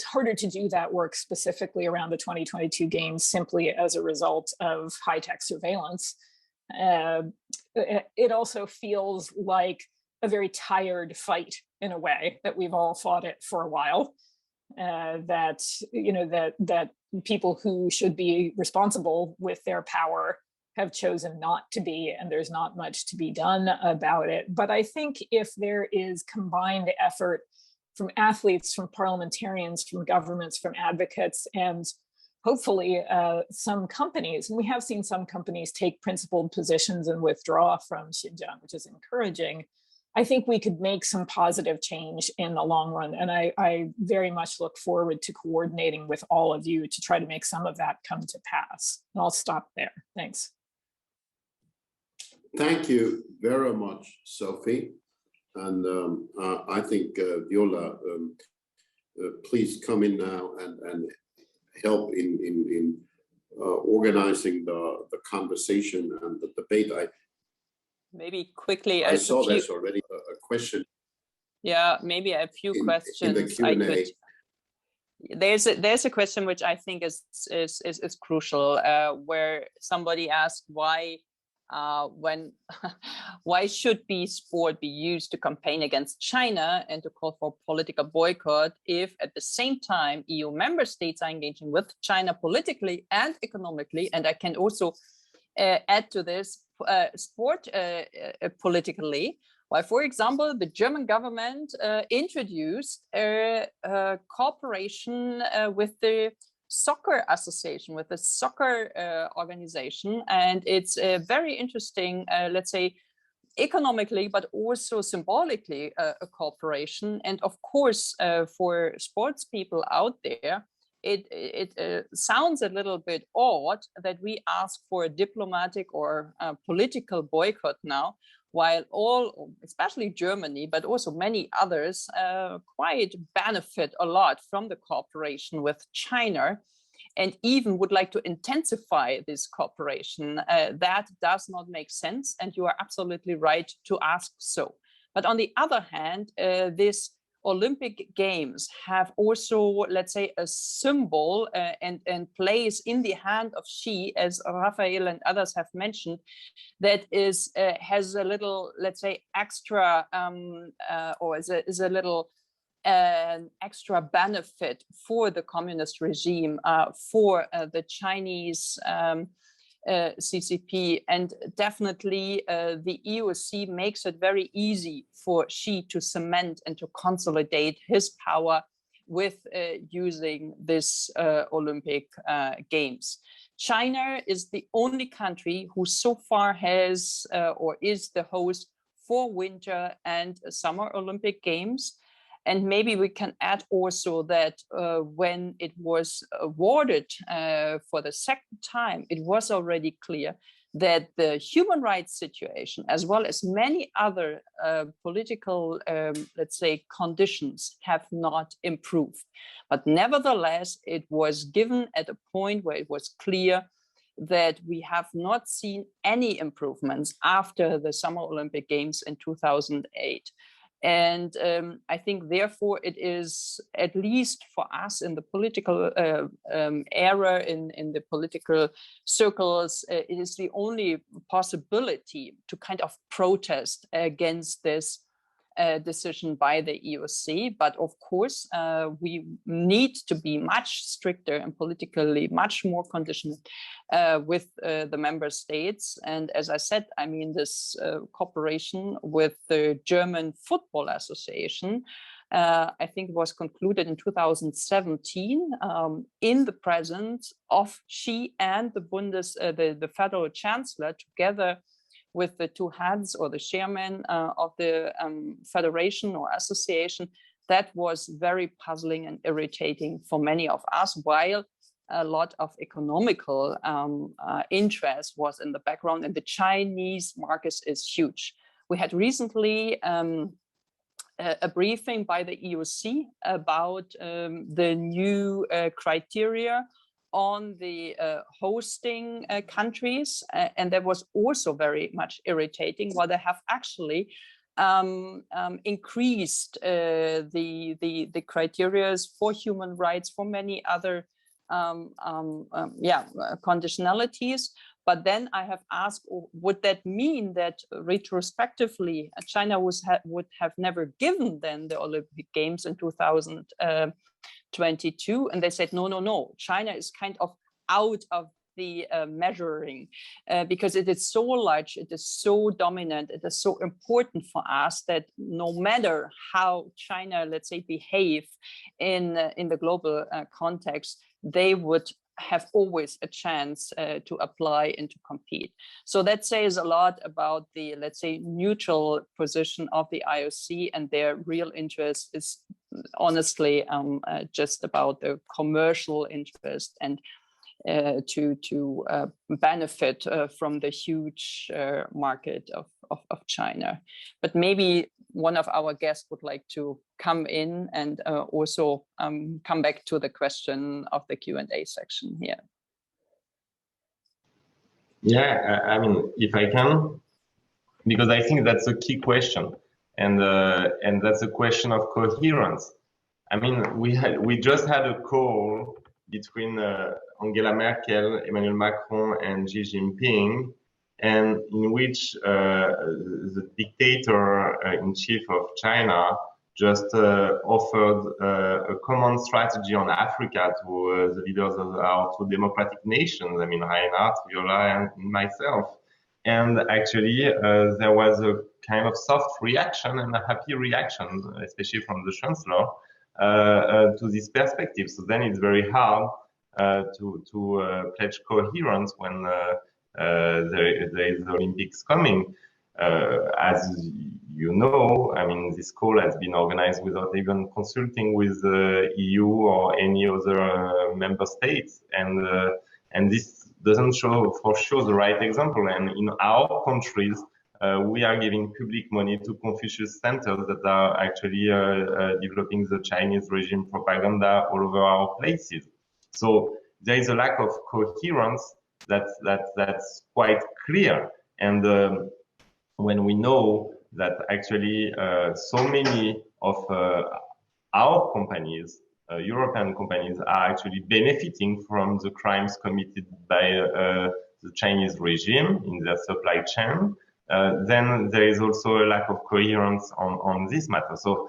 harder to do that work specifically around the 2022 games simply as a result of high-tech surveillance. It also feels like a very tired fight in a way, that we've all fought it for a while, that, you know, that people who should be responsible with their power have chosen not to be, and there's not much to be done about it. But I think if there is combined effort from athletes, from parliamentarians, from governments, from advocates, and hopefully some companies, and we have seen some companies take principled positions and withdraw from Xinjiang, which is encouraging, I think we could make some positive change in the long run. And I very much look forward to coordinating with all of you to try to make some of that come to pass. And I'll stop there. Thanks. Thank you very much, Sophie. And I think Viola, please come in now and help in organizing the conversation and the debate. Maybe quickly, I saw there's already a question. Yeah, maybe a few questions. In the Q&A. There's a question which I think is crucial, where somebody asked why should sport be used to campaign against China and to call for political boycott if at the same time EU member states are engaging with China politically and economically, and I can also add to this sport politically. Why, for example, the German government introduced a cooperation with the soccer association, with the soccer organization, and it's very interesting, let's say, economically, but also symbolically a cooperation. And of course, for sports people out there, it sounds a little bit odd that we ask for a diplomatic or political boycott now, while all, especially Germany, but also many others, quite benefit a lot from the cooperation with China, and even would like to intensify this cooperation. That does not make sense, and you are absolutely right to ask so. But on the other hand, this Olympic Games have also, let's say, a symbol and place in the hand of Xi, as Raphael and others have mentioned, that is has a little, let's say, extra or is a little extra benefit for the communist regime, for the Chinese CCP, and definitely the EOC makes it very easy for Xi to cement and to consolidate his power with using this Olympic Games. China is the only country who so far has or is the host for winter and summer Olympic Games. And maybe we can add also that when it was awarded for the second time, it was already clear that the human rights situation, as well as many other political, let's say, conditions, have not improved. But nevertheless, it was given at a point where it was clear that we have not seen any improvements after the Summer Olympic Games in 2008. And I think, therefore, it is, at least for us in the political era, in the political circles, it is the only possibility to kind of protest against this decision by the EOC. But of course, we need to be much stricter and politically much more conditional with the member states. And as I said, I mean, this cooperation with the German Football Association, I think was concluded in 2017 in the presence of Xi and the federal chancellor, together with the two heads or the chairman of the federation or association. That was very puzzling and irritating for many of us, while a lot of economical interest was in the background, and the Chinese market is huge. We had recently a briefing by the EOC about the new criteria on the hosting countries, and that was also very much irritating, while they have actually increased the criteria for human rights, for many other conditionalities. But then I have asked, would that mean that retrospectively China would have never given then the Olympic Games in 2022? And they said, no, China is kind of out of the measuring because it is so large, it is so dominant, it is so important for us that no matter how China, let's say, behave in the global context, they would have always a chance to apply and to compete. So that says a lot about the, let's say, neutral position of the IOC, and their real interest is honestly just about the commercial interest and to benefit from the huge market of China. But maybe one of our guests would like to come in and also come back to the question of the Q&A section here. Yeah, I mean, if I can, because I think that's a key question, and that's a question of coherence. I mean, we just had a call between Angela Merkel, Emmanuel Macron, and Xi Jinping, and in which the dictator-in-chief of China just offered a common strategy on Africa to the leaders of our two democratic nations, I mean, Reinhardt, Viola, and myself. And actually, there was a kind of soft reaction and a happy reaction, especially from the Chancellor, to this perspective. So then it's very hard to pledge coherence when there is the Olympics coming. As you know, I mean, this call has been organized without even consulting with the EU or any other member states, and this doesn't show for sure the right example. And in our countries, we are giving public money to Confucius centers that are actually developing the Chinese regime propaganda all over our places. So there is a lack of coherence that's quite clear. And when we know that actually so many of our companies, European companies, are actually benefiting from the crimes committed by the Chinese regime in their supply chain, then there is also a lack of coherence on this matter. So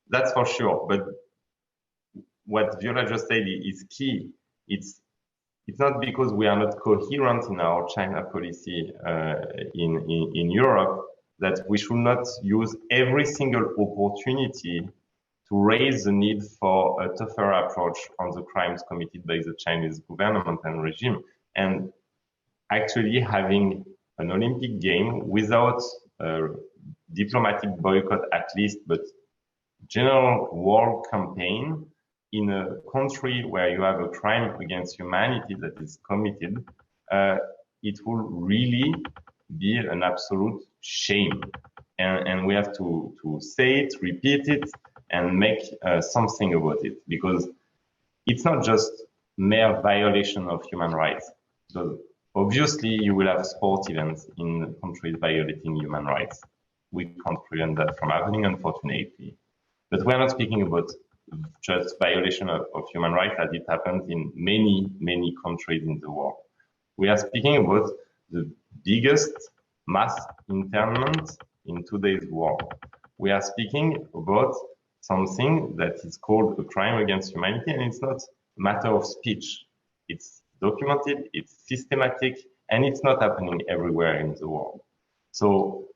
that's for sure. But what Viola just said is key. It's not because we are not coherent in our China policy in Europe that we should not use every single opportunity to raise the need for a tougher approach on the crimes committed by the Chinese government and regime. And actually having an Olympic game without a diplomatic boycott at least, but general world campaign in a country where you have a crime against humanity that is committed, it will really be an absolute shame. And we have to say it, repeat it, and make something about it, because it's not just mere violation of human rights. So obviously, you will have sport events in countries violating human rights. We can't prevent that from happening, unfortunately. But we're not speaking about just violation of human rights as it happens in many, many countries in the world. We are speaking about the biggest mass internment in today's world. We are speaking about something that is called a crime against humanity, and it's not a matter of speech. It's documented, it's systematic, and it's not happening everywhere in the world. So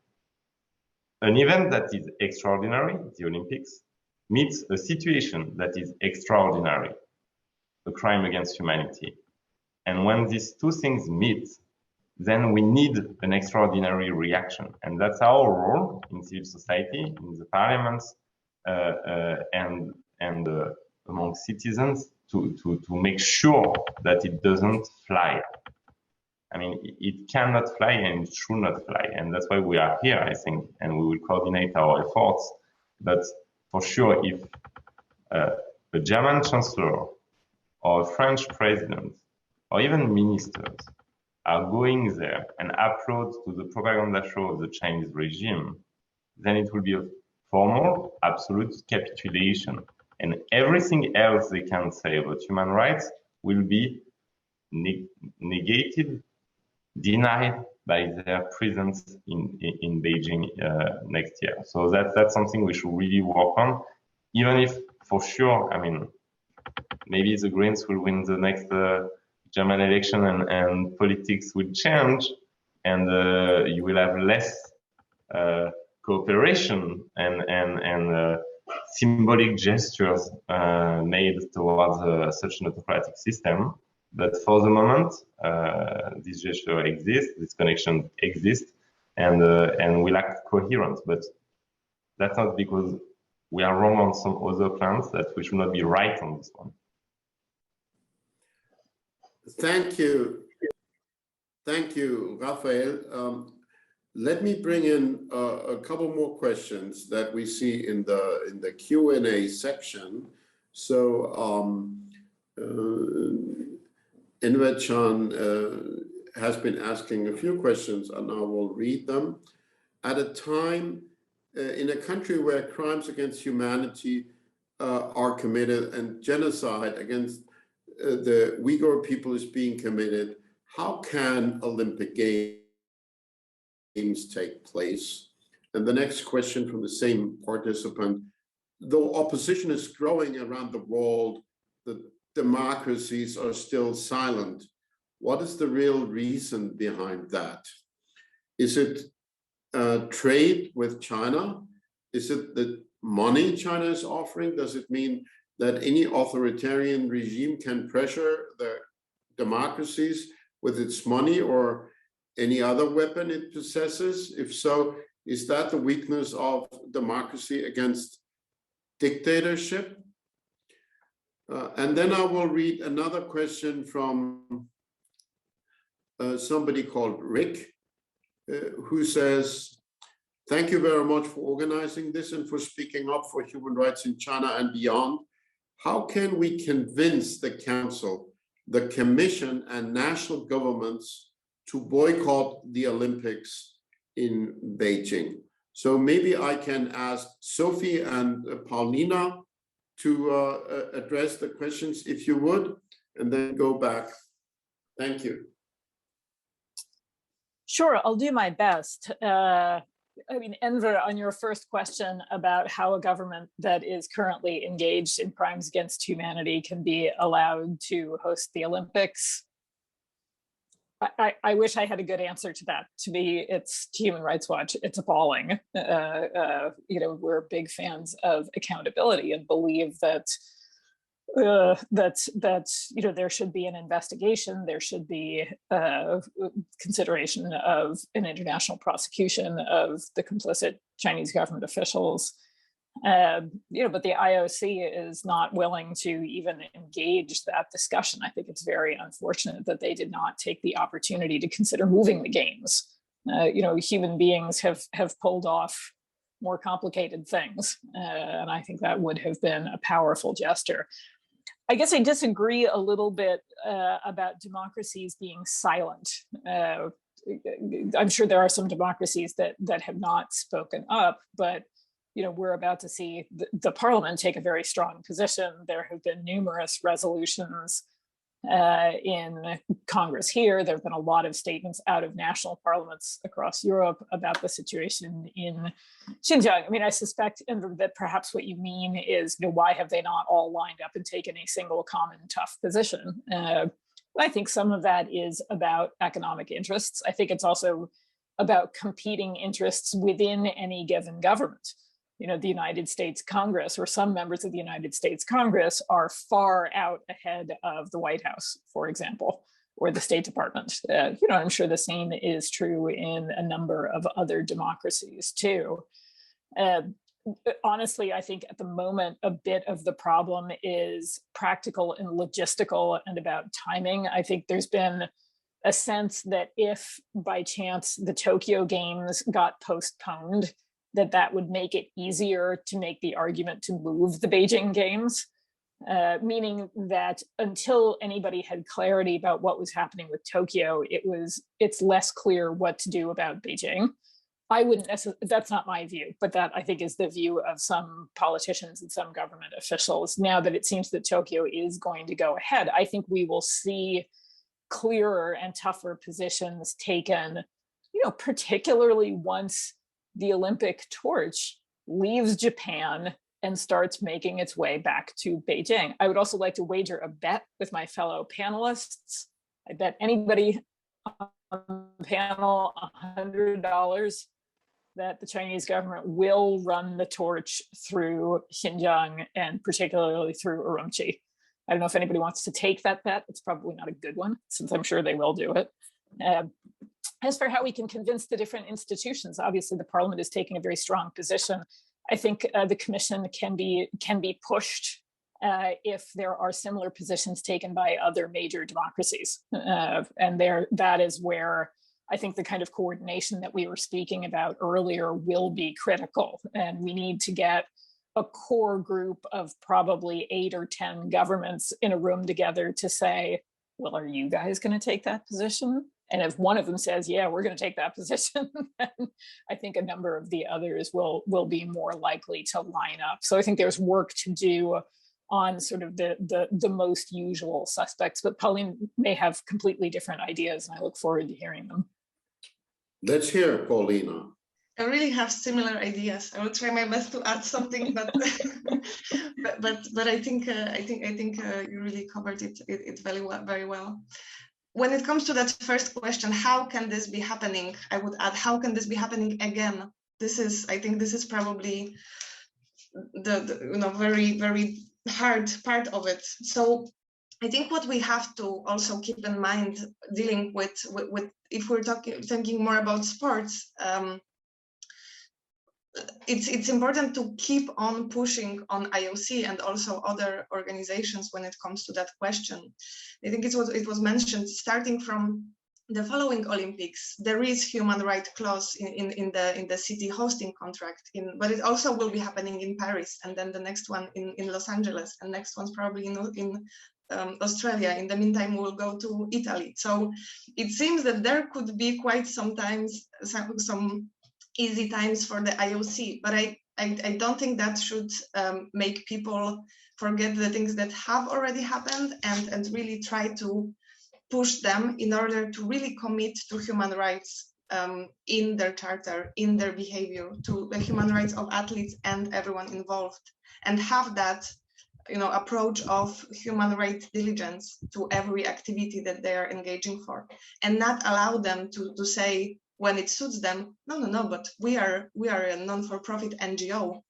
an event that is extraordinary, the Olympics, meets a situation that is extraordinary, a crime against humanity. And when these two things meet, then we need an extraordinary reaction. And that's our role in civil society, in the parliaments, and among citizens to make sure that it doesn't fly. I mean, it cannot fly and it should not fly. And that's why we are here, I think, and we will coordinate our efforts. But for sure, if a German chancellor or a French president or even ministers are going there and applaud to the propaganda show of the Chinese regime, then it will be a formal, absolute capitulation. And everything else they can say about human rights will be negated denied by their presence in Beijing next year. So that's something we should really work on, even if for sure, I mean, maybe the Greens will win the next German election and politics will change, and you will have less cooperation and symbolic gestures made towards such an autocratic system. But for the moment, this gesture exists, this connection exists, and we lack coherence. But that's not because we are wrong on some other plans that we should not be right on this one. Thank you, Raphael. Let me bring in a couple more questions that we see in the Q&A section. So Invention has been asking a few questions, and I will read them. At a time in a country where crimes against humanity are committed and genocide against the Uyghur people is being committed, how can Olympic Games take place? And the next question from the same participant: though opposition is growing around the world, the democracies are still silent. What is the real reason behind that? Is it trade with China? Is it the money China is offering? Does it mean that any authoritarian regime can pressure the democracies with its money or any other weapon it possesses? If so, is that the weakness of democracy against dictatorship? And then I will read another question from somebody called Rick, who says, thank you very much for organizing this and for speaking up for human rights in China and beyond. How can we convince the Council, the Commission, and national governments to boycott the Olympics in Beijing? So maybe I can ask Sophie and Paulina to address the questions, if you would, and then go back. Thank you. Sure, I'll do my best. I mean, Enver, on your first question about how a government that is currently engaged in crimes against humanity can be allowed to host the Olympics, I wish I had a good answer to that. To me, it's to Human Rights Watch, it's appalling. You know, we're big fans of accountability and believe that you know, there should be an investigation, there should be consideration of an international prosecution of the complicit Chinese government officials. You know, but the IOC is not willing to even engage that discussion. I think it's very unfortunate that they did not take the opportunity to consider moving the games. You know, human beings have pulled off more complicated things, and I think that would have been a powerful gesture. I guess I disagree a little bit about democracies being silent. I'm sure there are some democracies that have not spoken up, but you know, we're about to see the parliament take a very strong position. There have been numerous resolutions in Congress here. There have been a lot of statements out of national parliaments across Europe about the situation in Xinjiang. I mean, I suspect that perhaps what you mean is, you know, why have they not all lined up and taken a single common tough position? I think some of that is about economic interests. I think it's also about competing interests within any given government. You know, the United States Congress, or some members of the United States Congress, are far out ahead of the White House, for example, or the State Department. You know, I'm sure the same is true in a number of other democracies too. Honestly, I think at the moment, a bit of the problem is practical and logistical and about timing. I think there's been a sense that if by chance the Tokyo Games got postponed, that would make it easier to make the argument to move the Beijing Games, meaning that until anybody had clarity about what was happening with Tokyo, it's less clear what to do about Beijing. I wouldn't necessarily, that's not my view, but that I think is the view of some politicians and some government officials. Now that it seems that Tokyo is going to go ahead, I think we will see clearer and tougher positions taken, particularly once the Olympic torch leaves Japan and starts making its way back to Beijing. I would also like to wager a bet with my fellow panelists. I bet anybody on the panel $100 that the Chinese government will run the torch through Xinjiang and particularly through Urumqi. I don't know if anybody wants to take that bet. It's probably not a good one, since I'm sure they will do it. As for how we can convince the different institutions, obviously the parliament is taking a very strong position. I think the commission can be pushed if there are similar positions taken by other major democracies. And that is where I think the kind of coordination that we were speaking about earlier will be critical. And we need to get a core group of probably 8 or 10 governments in a room together to say, well, are you guys going to take that position? And if one of them says, yeah, we're going to take that position, then I think a number of the others will be more likely to line up. So I think there's work to do on sort of the most usual suspects, but Pauline may have completely different ideas, and I look forward to hearing them. Let's hear Paulina. I really have similar ideas. I will try my best to add something, but but I think you really covered it very well. When it comes to that first question, how can this be happening? I would add, how can this be happening again? I think this is probably the very, very hard part of it. So I think what we have to also keep in mind dealing with if we're thinking more about sports, it's important to keep on pushing on IOC and also other organizations when it comes to that question. I think it was mentioned, starting from the following Olympics, there is human rights clause in the city hosting contract, but it also will be happening in Paris, and then the next one in Los Angeles, and next one's probably in Australia. In the meantime, we'll go to Italy. So it seems that there could be quite sometimes some easy times for the IOC, but I don't think that should make people forget the things that have already happened and really try to push them in order to really commit to human rights in their charter, in their behavior, to the human rights of athletes and everyone involved, and have that approach of human rights diligence to every activity that they are engaging for, and not allow them to say, when it suits them, no, but we are a non-for-profit NGO,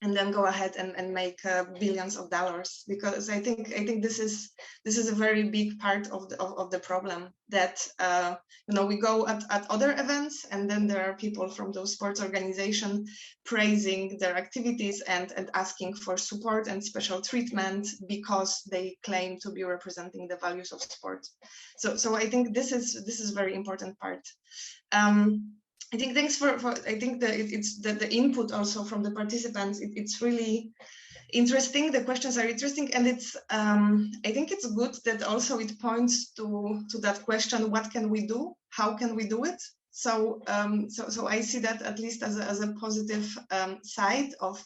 and then go ahead and make billions of dollars. Because I think this is a very big part of the problem, that we go at other events, and then there are people from those sports organizations praising their activities and asking for support and special treatment because they claim to be representing the values of sport. So I think this is a very important part. I think thanks for I think the input also from the participants. It's really interesting. The questions are interesting, and it's I think it's good that also it points to that question: what can we do? How can we do it? So so I see that at least as a positive side of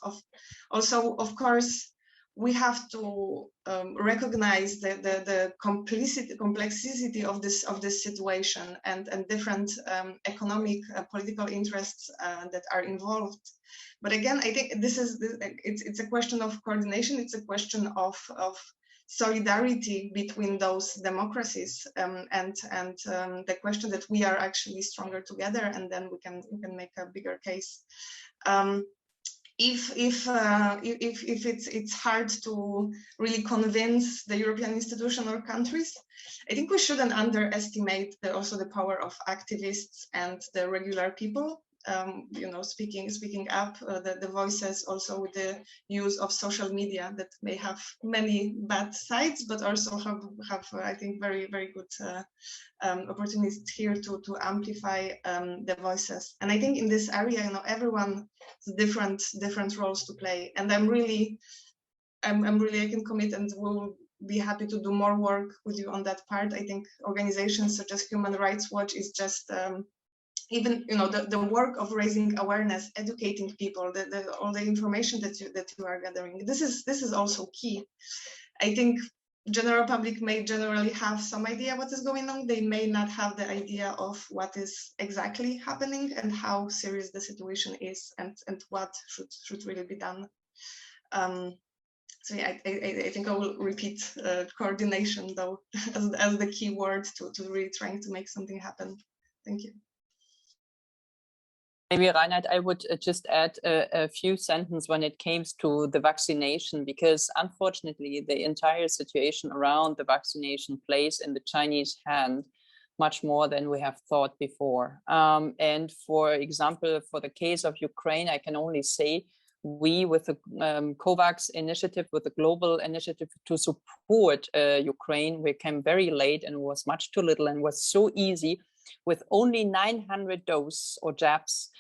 also, of course, we have to recognize the complexity of this situation and different economic political interests that are involved. But again, I think it's a question of coordination. It's a question of solidarity between those democracies, and the question that we are actually stronger together, and then we can make a bigger case. If it's hard to really convince the European institutions or countries, I think we shouldn't underestimate also the power of activists and the regular people. Speaking up, the voices, also with the use of social media that may have many bad sides, but also have I think very, very good opportunities here to amplify the voices. And I think in this area, everyone has different roles to play. And I'm really I can commit, and will be happy to do more work with you on that part. I think organizations such as Human Rights Watch is just even the work of raising awareness, educating people, all the information that you are gathering. This is also key. I think general public may generally have some idea what is going on. They may not have the idea of what is exactly happening and how serious the situation is, and what should really be done. So yeah, I think I will repeat coordination though as the key word to really trying to make something happen. Thank you. Maybe Reinhardt, I would just add a few sentences when it comes to the vaccination, because unfortunately the entire situation around the vaccination plays in the Chinese hand much more than we have thought before. And for example, for the case of Ukraine, I can only say we, with the COVAX initiative, with the global initiative to support Ukraine, we came very late and was much too little, and was so easy with only 900 doses or jabs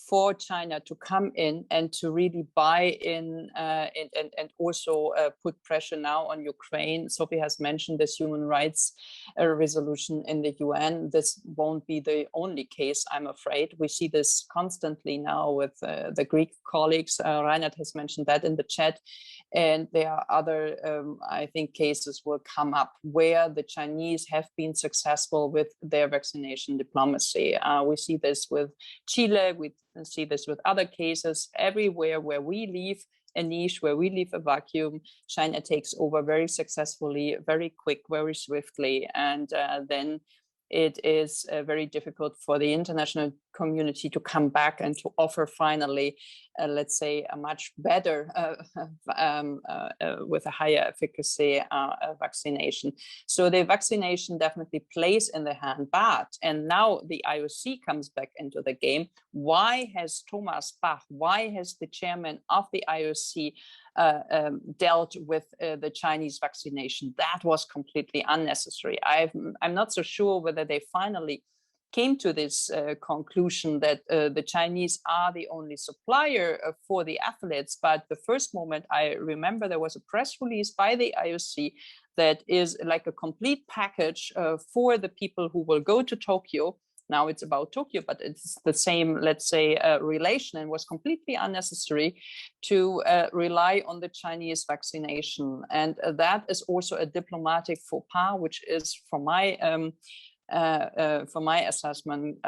for China to come in and to really buy in and also put pressure now on Ukraine. Sophie has mentioned this human rights resolution in the UN. This won't be the only case, I'm afraid. We see this constantly now with the Greek colleagues. Reinhardt has mentioned that in the chat. And there are other, I think, cases will come up where the Chinese have been successful with their vaccination diplomacy. We see this with Chile, we see this with other cases. Everywhere where we leave a niche, where we leave a vacuum, China takes over very successfully, very quick, very swiftly. And then it is very difficult for the international community to come back and to offer finally, let's say, a much better, with a higher efficacy vaccination. So the vaccination definitely plays in the hand, and now the IOC comes back into the game. Why has Thomas Bach, why has the chairman of the IOC dealt with the Chinese vaccination? That was completely unnecessary. I'm not so sure whether they finally came to this conclusion that the Chinese are the only supplier for the athletes. But the first moment I remember, there was a press release by the IOC that is like a complete package for the people who will go to Tokyo. Now it's about Tokyo, but it's the same, let's say, relation, and was completely unnecessary to rely on the Chinese vaccination. And that is also a diplomatic faux pas, which is, from my assessment,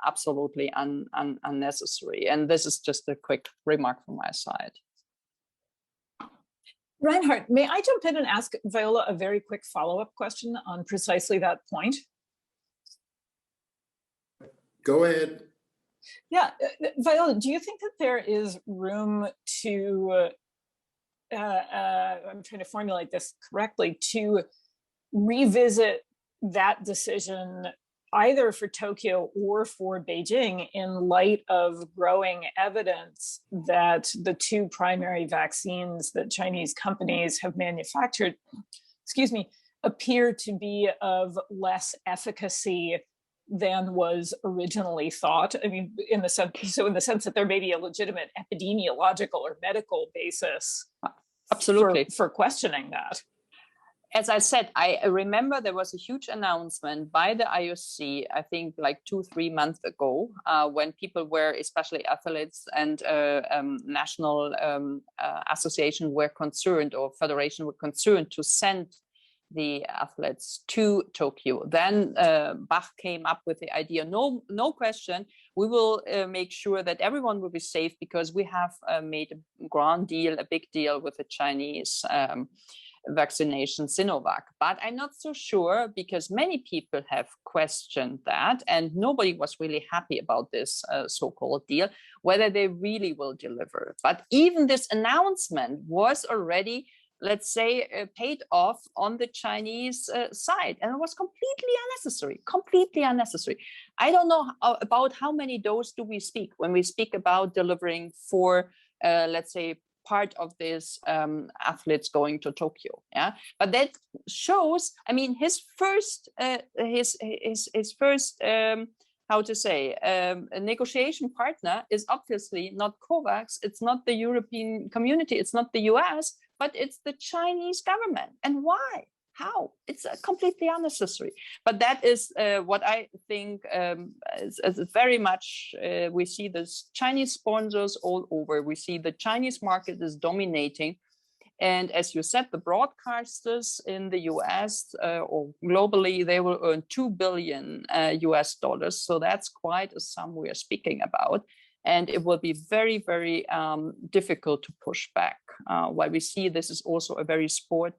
absolutely unnecessary. And this is just a quick remark from my side. Reinhardt, may I jump in and ask Viola a very quick follow-up question on precisely that point? Go ahead. Yeah, Viola, do you think that there is room to, I'm trying to formulate this correctly, to revisit that decision either for Tokyo or for Beijing in light of growing evidence that the two primary vaccines that Chinese companies have manufactured, appear to be of less efficacy than was originally thought? I mean, in the sense that there may be a legitimate epidemiological or medical basis, absolutely, for questioning that. As I said, I remember there was a huge announcement by the IOC, I think like 2-3 months ago, when people were, especially athletes and national association were concerned, or federation were concerned, to send the athletes to Tokyo. Then Bach came up with the idea, no question, we will make sure that everyone will be safe, because we have made a grand deal, a big deal with the Chinese vaccination Sinovac. But I'm not so sure, because many people have questioned that, and nobody was really happy about this so-called deal, whether they really will deliver. But even this announcement was already, let's say, paid off on the Chinese side, and it was completely unnecessary. I don't know about how many doses do we speak when we speak about delivering for, let's say, part of this athletes going to Tokyo. Yeah, but that shows, I mean, his first how to say, a negotiation partner is obviously not COVAX, it's not the European community, it's not the US, but it's the Chinese government. And why? How? It's completely unnecessary. But that is what I think is very much, we see this Chinese sponsors all over. We see the Chinese market is dominating. And as you said, the broadcasters in the US or globally, they will earn $2 billion US dollars. So that's quite a sum we are speaking about. And it will be very, very difficult to push back. While we see this is also a very sport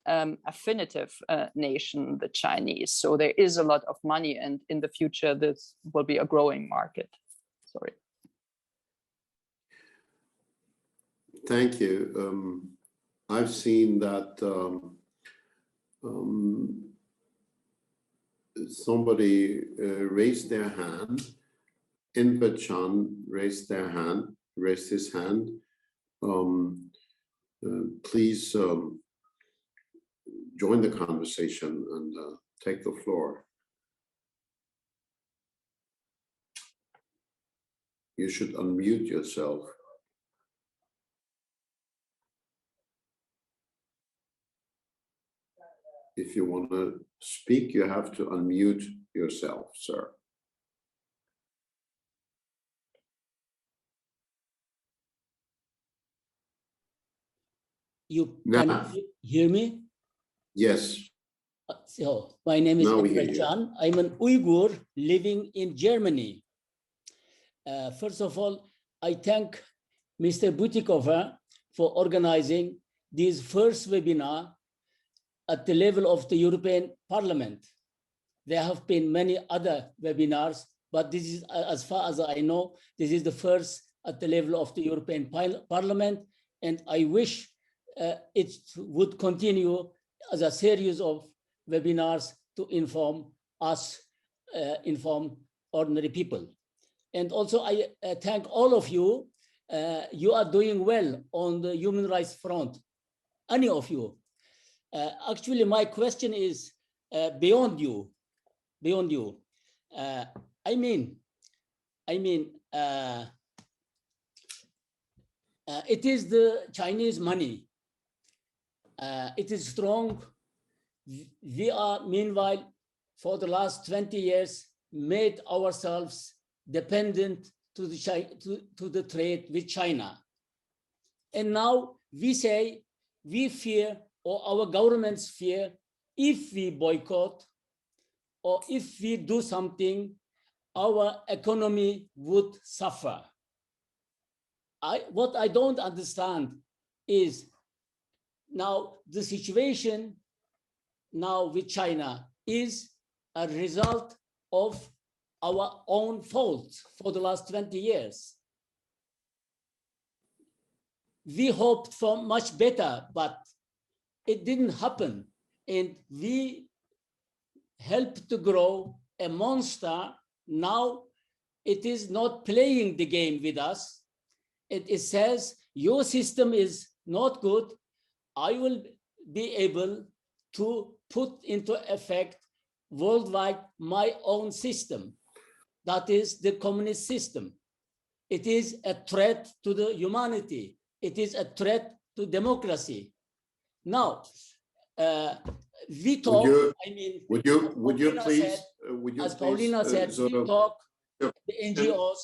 affinitive nation, the Chinese. So there is a lot of money, and in the future, this will be a growing market. Sorry. Thank you. I've seen that somebody raised their hand. Invention raised his hand. Please join the conversation and take the floor. You should unmute yourself. If you want to speak, you have to unmute yourself, sir. Can you hear me? Yes. So my name is Emmanuel. I'm an Uyghur living in Germany. First of all, I thank Mr. Butikofer for organizing this first webinar at the level of the European Parliament. There have been many other webinars, but this is, as far as I know, this is the first at the level of the European Parliament, and I wish it would continue as a series of webinars to inform us, inform ordinary people. And also I thank all of you. You are doing well on the human rights front, any of you. Actually, my question is beyond you. I mean, it is the Chinese money. It is strong. We are, meanwhile, for the last 20 years, made ourselves dependent to the trade with China. And now we say, we fear, or our governments fear, if we boycott, or if we do something, our economy would suffer. What I don't understand is now the situation now with China is a result of our own faults for the last 20 years. We hoped for much better, but it didn't happen. And we helped to grow a monster. Now it is not playing the game with us. It says, your system is not good. I will be able to put into effect worldwide my own system. That is the communist system. It is a threat to the humanity. It is a threat to democracy. Now, we talk, would you please, as Paulina said, we talk, the NGOs,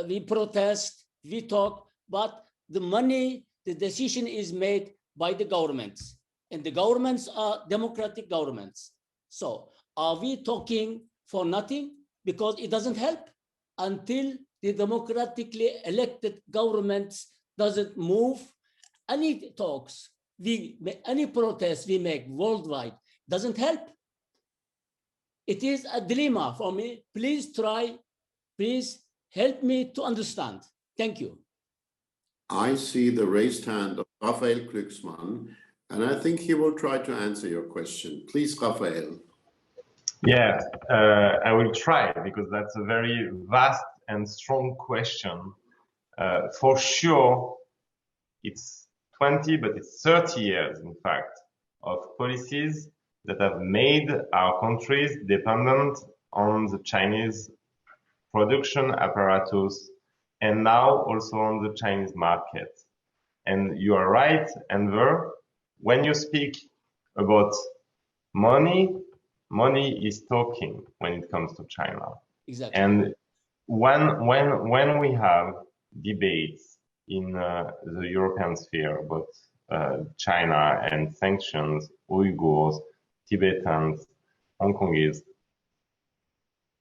we protest, we talk, but the money, the decision is made by the governments, and the governments are democratic governments. So are we talking for nothing? Because it doesn't help until the democratically elected governments doesn't move. Any talks, any protests we make worldwide doesn't help. It is a dilemma for me. Please help me to understand. Thank you. I see the raised hand of Raphael Glücksmann, and I think he will try to answer your question. Please, Raphael. Yeah, I will try, because that's a very vast and strong question. For sure, it's 20, but it's 30 years, in fact, of policies that have made our countries dependent on the Chinese production apparatus, and now also on the Chinese market. And you are right, Enver, when you speak about money, money is talking when it comes to China. Exactly. And when we have debates in the European sphere about China and sanctions, Uyghurs, Tibetans, Hong Kongese.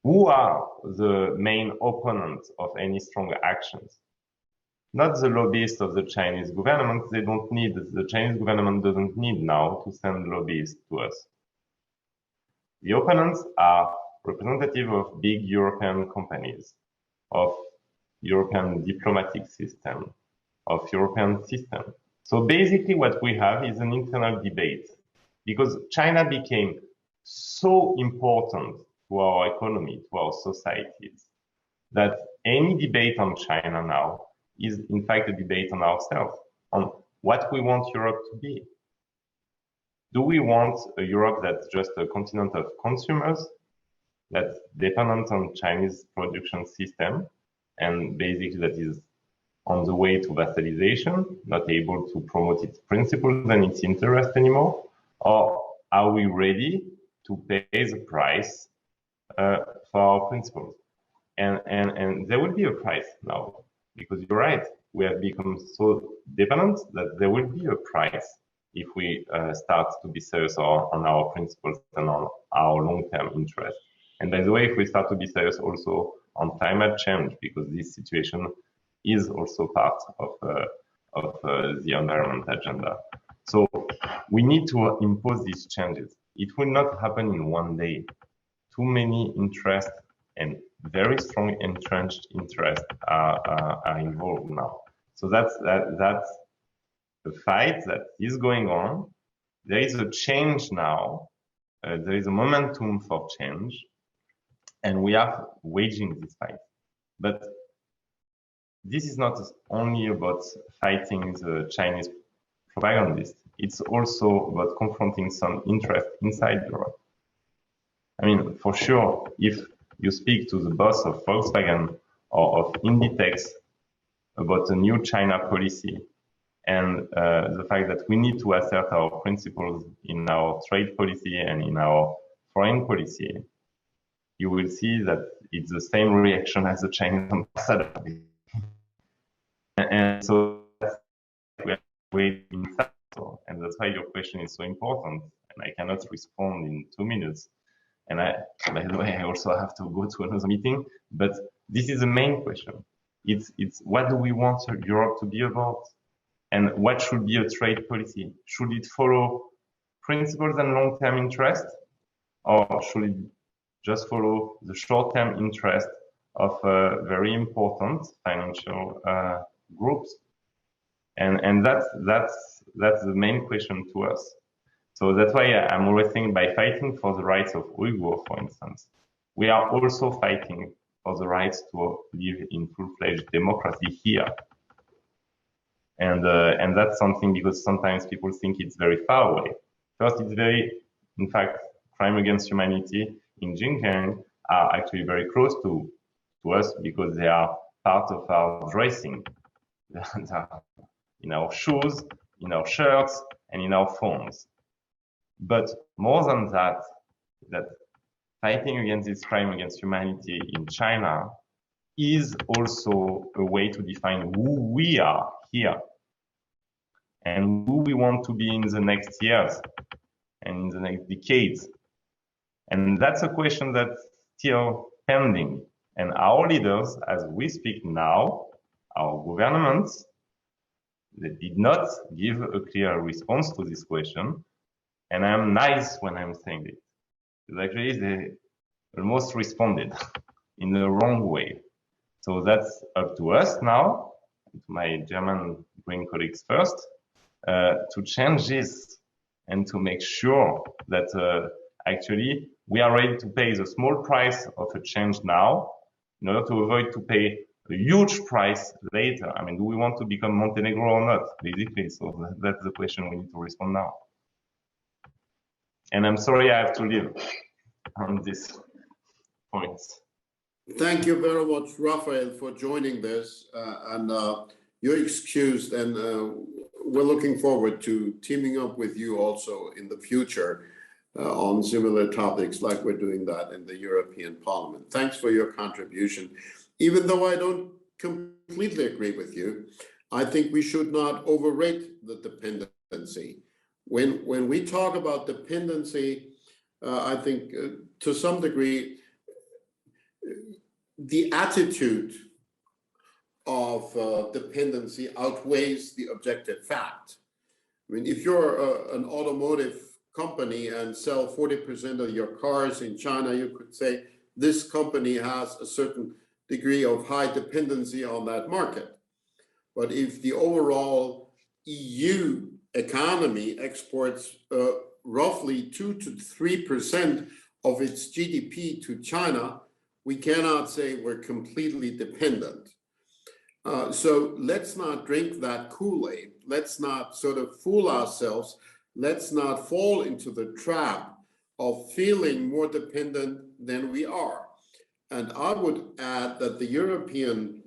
Who are the main opponents of any strong actions? Not the lobbyists of the Chinese government. They don't need, the Chinese government doesn't need now to send lobbyists to us. The opponents are representative of big European companies, of European diplomatic system, of European system. So basically what we have is an internal debate, because China became so important to our economy, to our societies, that any debate on China now is in fact a debate on ourselves, on what we want Europe to be. Do we want a Europe that's just a continent of consumers, that's dependent on Chinese production system, and basically that is on the way to vassalization, not able to promote its principles and its interests anymore? Or are we ready to pay the price for our principles? And there will be a price now, because you're right, we have become so dependent that there will be a price if we start to be serious on our principles and on our long-term interests. And by the way, if we start to be serious also on climate change, because this situation is also part of the environment agenda. So we need to impose these changes. It will not happen in one day. Too many interests and very strong entrenched interests are involved now. So that's the fight that is going on. There is a change now. There is a momentum for change, and we are waging this fight. But this is not only about fighting the Chinese propagandists. It's also about confronting some interest inside Europe. I mean, for sure, if you speak to the boss of Volkswagen or of Inditex about the new China policy and the fact that we need to assert our principles in our trade policy and in our foreign policy, you will see that it's the same reaction as the Chinese ambassador. And so we are waiting, and that's why your question is so important. And I cannot respond in 2 minutes. And by the way, I also have to go to another meeting. But this is the main question. It's what do we want Europe to be about? And what should be a trade policy? Should it follow principles and long-term interest? Or should it just follow the short-term interest of very important financial groups? And that's the main question to us. So that's why I'm always saying, by fighting for the rights of Uyghurs, for instance, we are also fighting for the rights to live in full-fledged democracy here. And that's something, because sometimes people think it's very far away. First, it's very, in fact, crime against humanity in Xinjiang are actually very close to us, because they are part of our dressing. In our shoes, in our shirts, and in our phones. But more than that, that fighting against this crime against humanity in China is also a way to define who we are here and who we want to be in the next years and in the next decades. And that's a question that's still pending. And our leaders, as we speak now, our governments, they did not give a clear response to this question. And I'm nice when I'm saying it. Because actually they almost responded in the wrong way. So that's up to us now, to my German Green colleagues first, to change this and to make sure that actually we are ready to pay the small price of a change now in order to avoid to pay a huge price later. I mean, do we want to become Montenegro or not, basically? So that's the question we need to respond now. And I'm sorry I have to leave on this point. Thank you very much, Raphael, for joining this. And you're excused, and we're looking forward to teaming up with you also in the future on similar topics, like we're doing that in the European Parliament. Thanks for your contribution. Even though I don't completely agree with you, I think we should not overrate the dependence When we talk about dependency, I think to some degree, the attitude of dependency outweighs the objective fact. I mean, if you're an automotive company and sell 40% of your cars in China, you could say this company has a certain degree of high dependency on that market. But if the overall EU economy exports roughly 2 to 3% of its GDP to China, we cannot say we're completely dependent. So let's not drink that Kool-Aid. Let's not sort of fool ourselves. Let's not fall into the trap of feeling more dependent than we are. And I would add that the European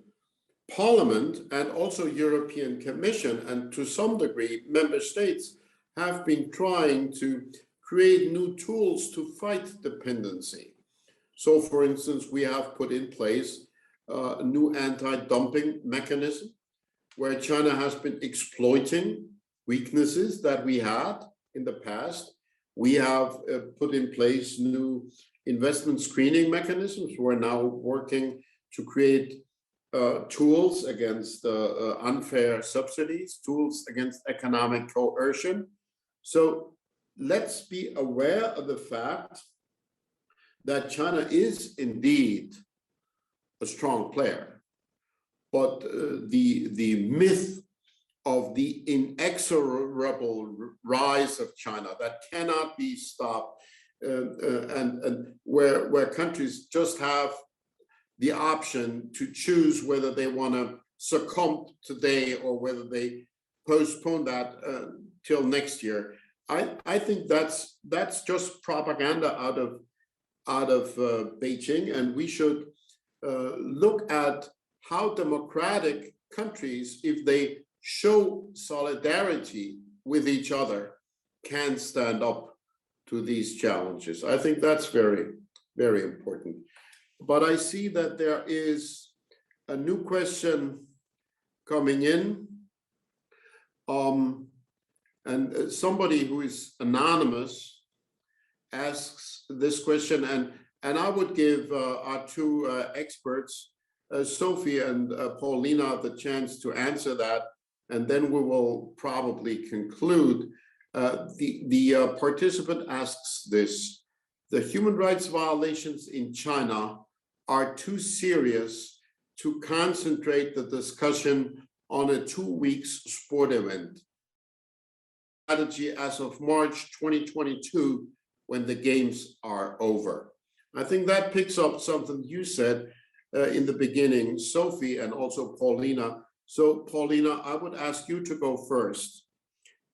Parliament and also European Commission, and to some degree, member states have been trying to create new tools to fight dependency. So, for instance, we have put in place a new anti-dumping mechanism where China has been exploiting weaknesses that we had in the past. We have put in place new investment screening mechanisms. We're now working to create tools against unfair subsidies, tools against economic coercion. So let's be aware of the fact that China is indeed a strong player, but the myth of the inexorable rise of China that cannot be stopped, and where countries just have the option to choose whether they want to succumb today or whether they postpone that till next year. I think that's just propaganda out of Beijing, and we should look at how democratic countries, if they show solidarity with each other, can stand up to these challenges. I think that's very, very important. But I see that there is a new question coming in. And somebody who is anonymous asks this question, and I would give our two experts, Sophie and Paulina, the chance to answer that, and then we will probably conclude. The participant asks this: the human rights violations in China are too serious to concentrate the discussion on a 2-week sport event. Strategy as of March 2022, when the games are over. I think that picks up something you said in the beginning, Sophie, and also Paulina. So Paulina, I would ask you to go first,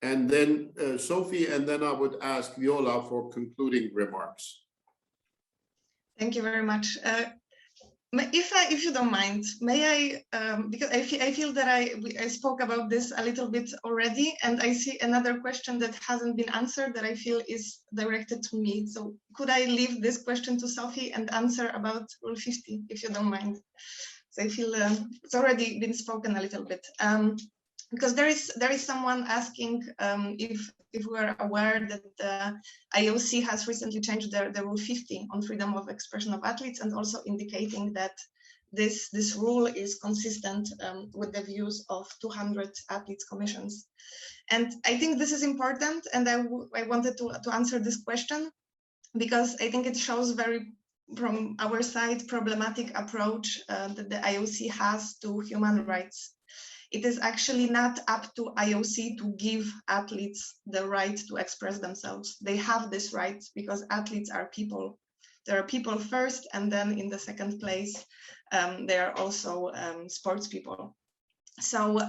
and then Sophie, and then I would ask Viola for concluding remarks. Thank you very much. If you don't mind, may I, because I feel that I spoke about this a little bit already, and I see another question that hasn't been answered that I feel is directed to me. So could I leave this question to Sophie and answer about Rule 50, if you don't mind? So I feel it's already been spoken a little bit. Because there is someone asking if we are aware that the IOC has recently changed the Rule 50 on freedom of expression of athletes, and also indicating that this rule is consistent with the views of 200 athletes commissions. And I think this is important, and I wanted to answer this question because I think it shows very, from our side, problematic approach that the IOC has to human rights. It is actually not up to IOC to give athletes the right to express themselves. They have this right because athletes are people. There are people first, and then in the second place, they are also sports people. So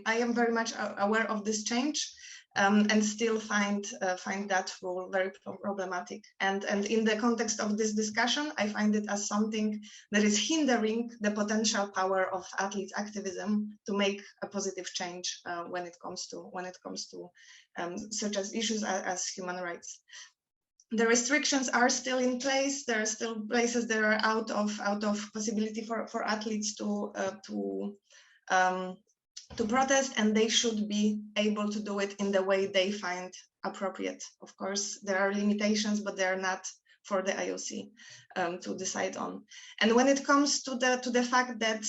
I am very much aware of this change, and still find that rule very problematic. And in the context of this discussion, I find it as something that is hindering the potential power of athletes' activism to make a positive change when it comes to such as issues as human rights. The restrictions are still in place. There are still places that are out of possibility for athletes to protest, and they should be able to do it in the way they find appropriate. Of course, there are limitations, but they are not for the IOC to decide on. And when it comes to the fact that,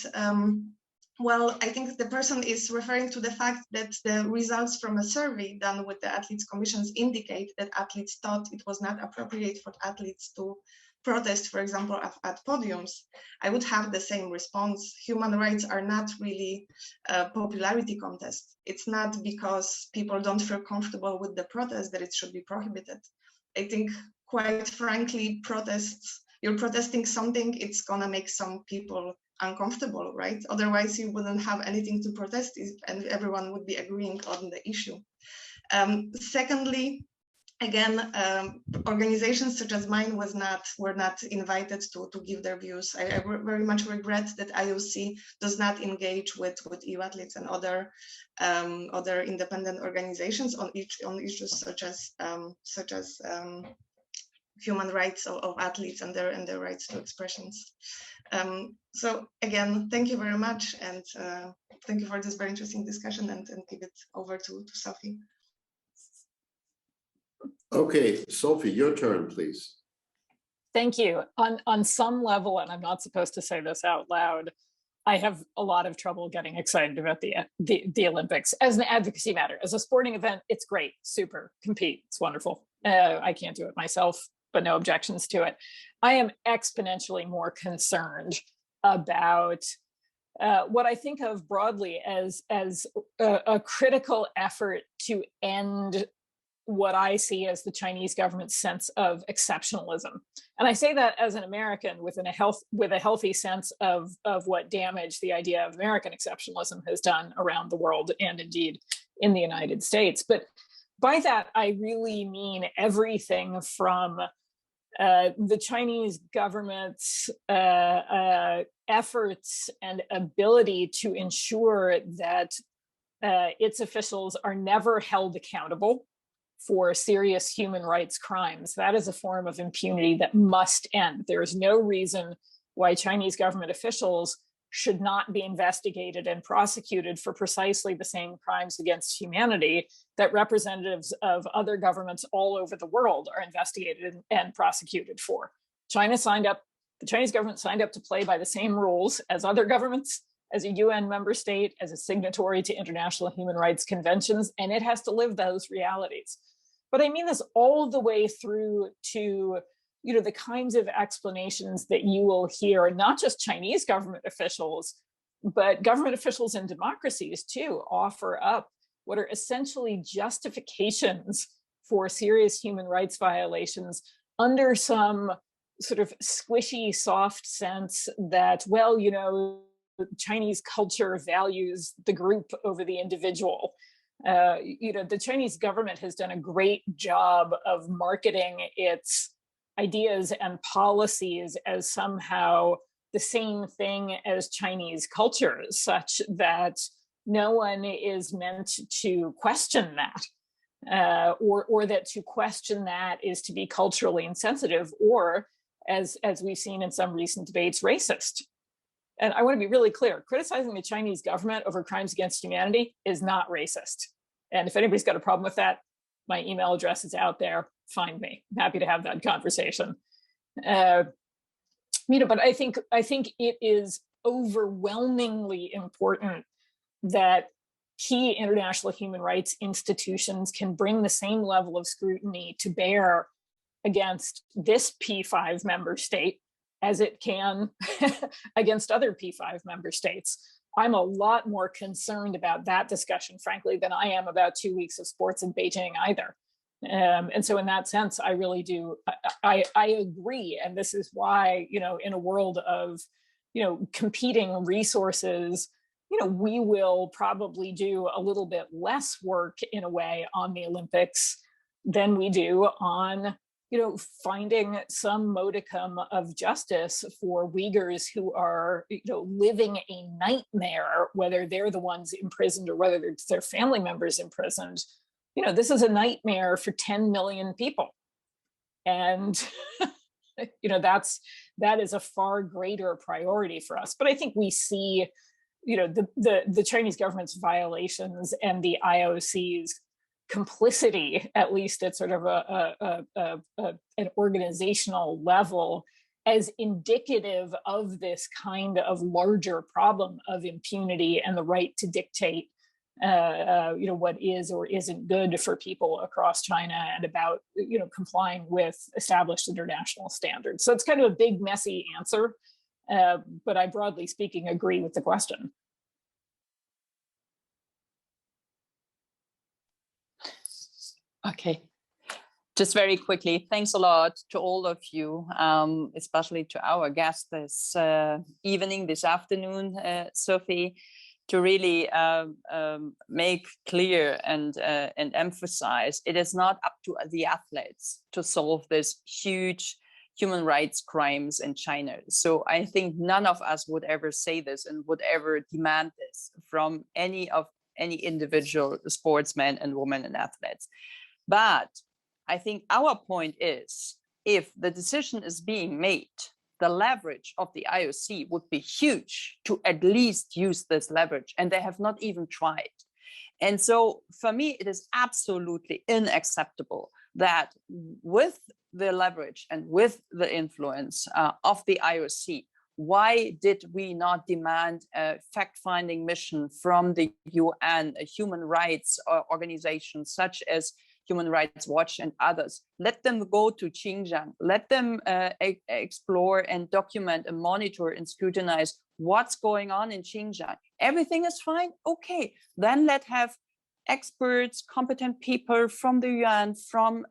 well, I think the person is referring to the fact that the results from a survey done with the athletes commissions indicate that athletes thought it was not appropriate for athletes to protest, for example, at podiums. I would have the same response. Human rights are not really a popularity contest. It's not because people don't feel comfortable with the protest that it should be prohibited. I think, quite frankly, you're protesting something, it's gonna make some people uncomfortable, right? Otherwise, you wouldn't have anything to protest and everyone would be agreeing on the issue. Secondly, again, organizations such as mine were not invited to give their views. I very much regret that IOC does not engage with EU athletes and other independent organizations on issues such as human rights of athletes and their rights to expressions. So again, thank you very much, and thank you for this very interesting discussion, and give it over to Sophie. Okay, Sophie, your turn, please. Thank you. On some level, and I'm not supposed to say this out loud, I have a lot of trouble getting excited about the Olympics as an advocacy matter. As a sporting event, it's great, super, compete, it's wonderful. I can't do it myself, but no objections to it. I am exponentially more concerned about what I think of broadly as a critical effort to end what I see as the Chinese government's sense of exceptionalism. And I say that as an American with a healthy sense of what damage the idea of American exceptionalism has done around the world, and indeed in the United States. But by that, I really mean everything from the Chinese government's efforts and ability to ensure that its officials are never held accountable for serious human rights crimes. That is a form of impunity that must end. There is no reason why Chinese government officials should not be investigated and prosecuted for precisely the same crimes against humanity that representatives of other governments all over the world are investigated and prosecuted for. The Chinese government signed up to play by the same rules as other governments, as a UN member state, as a signatory to international human rights conventions, and it has to live those realities. But I mean this all the way through to the kinds of explanations that you will hear, not just Chinese government officials, but government officials in democracies too, offer up what are essentially justifications for serious human rights violations under some sort of squishy, soft sense that, well, Chinese culture values the group over the individual. The Chinese government has done a great job of marketing its ideas and policies as somehow the same thing as Chinese culture, such that no one is meant to question that, or that to question that is to be culturally insensitive, or, as we've seen in some recent debates, racist. And I want to be really clear, criticizing the Chinese government over crimes against humanity is not racist. And if anybody's got a problem with that, my email address is out there. Find me. I'm happy to have that conversation. But I think it is overwhelmingly important that key international human rights institutions can bring the same level of scrutiny to bear against this P5 member state as it can against other P5 member states. I'm a lot more concerned about that discussion, frankly, than I am about 2 weeks of sports in Beijing either. And so in that sense, I really do, I agree. And this is why, in a world of, competing resources, we will probably do a little bit less work in a way on the Olympics than we do on, finding some modicum of justice for Uyghurs who are, living a nightmare, whether they're the ones imprisoned or whether it's their family members imprisoned. This is a nightmare for 10 million people. And, that is a far greater priority for us. But I think we see the Chinese government's violations and the IOC's complicity, at least at sort of an organizational level, as indicative of this kind of larger problem of impunity and the right to dictate what is or isn't good for people across China, and about complying with established international standards. So it's kind of a big, messy answer, but I, broadly speaking, agree with the question. Okay. Just very quickly, thanks a lot to all of you, especially to our guest this evening, this afternoon, Sophie, to really make clear and emphasize it is not up to the athletes to solve this huge human rights crimes in China. So I think none of us would ever say this and would ever demand this from any individual sportsmen and women and athletes. But I think our point is, if the decision is being made, the leverage of the IOC would be huge to at least use this leverage, and they have not even tried. And so for me, it is absolutely unacceptable that with the leverage and with the influence of the IOC, why did we not demand a fact-finding mission from the UN, a human rights organization such as Human Rights Watch and others? Let them go to Xinjiang, let them explore and document and monitor and scrutinize what's going on in Xinjiang. Everything is fine? Okay, then let's have experts, competent people from the UN, from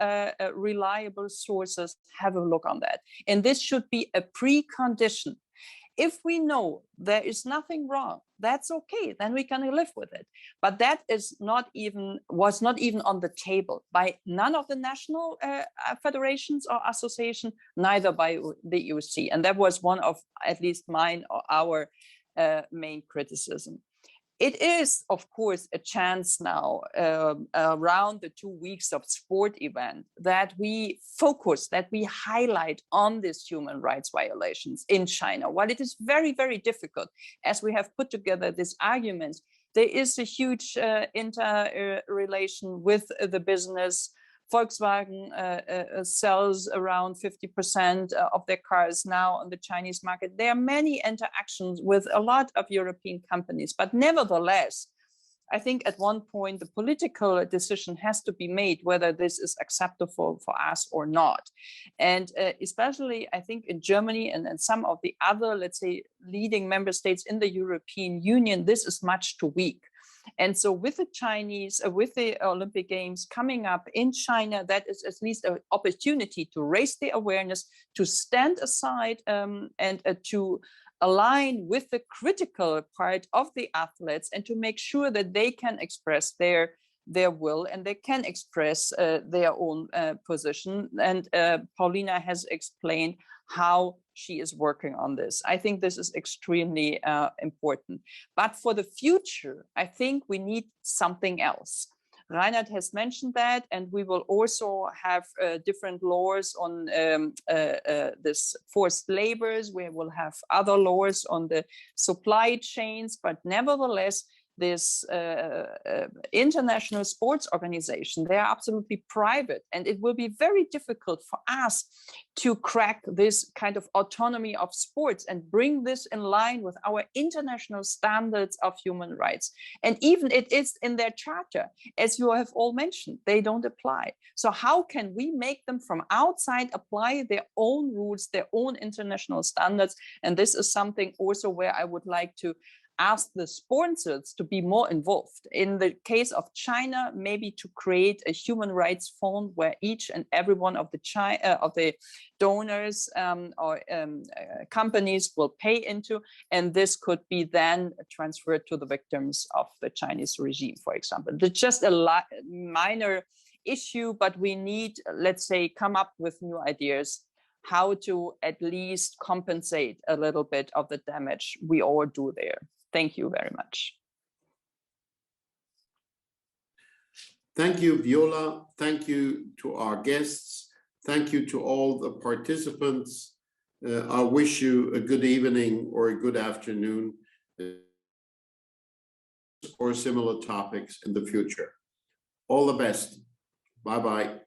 reliable sources, have a look on that. And this should be a precondition. If we know there is nothing wrong, that's okay, then we can live with it. But that was not even on the table by none of the national federations or associations, neither by the EOC. And that was one of at least mine or our main criticism. It is, of course, a chance now around the 2 weeks of sport event that we focus, that we highlight on these human rights violations in China. While it is very, very difficult, as we have put together these arguments, there is a huge interrelation with the business. Volkswagen sells around 50% of their cars now on the Chinese market. There are many interactions with a lot of European companies, but nevertheless, I think at one point the political decision has to be made whether this is acceptable for us or not. And especially, I think in Germany and some of the other, let's say, leading member states in the European Union, this is much too weak. And so with the Chinese, with the Olympic Games coming up in China, that is at least an opportunity to raise the awareness, to stand aside and to align with the critical part of the athletes, and to make sure that they can express their will and they can express their own position. And Paulina has explained how she is working on this. I think this is extremely important. But for the future, I think we need something else. Reinhardt has mentioned that, and we will also have different laws on this forced labors. We will have other laws on the supply chains, but nevertheless, this international sports organization, they are absolutely private, and it will be very difficult for us to crack this kind of autonomy of sports and bring this in line with our international standards of human rights. And even it is in their charter, as you have all mentioned, they don't apply. So how can we make them from outside apply their own rules, their own international standards? And this is something also where I would like to ask the sponsors to be more involved. In the case of China, maybe to create a human rights fund where each and every one of the donors or companies will pay into, and this could be then transferred to the victims of the Chinese regime, for example. It's just a minor issue, but we need, let's say, come up with new ideas how to at least compensate a little bit of the damage we all do there. Thank you very much. Thank you, Viola. Thank you to our guests. Thank you to all the participants. I wish you a good evening or a good afternoon. or similar topics in the future. All the best. Bye-bye.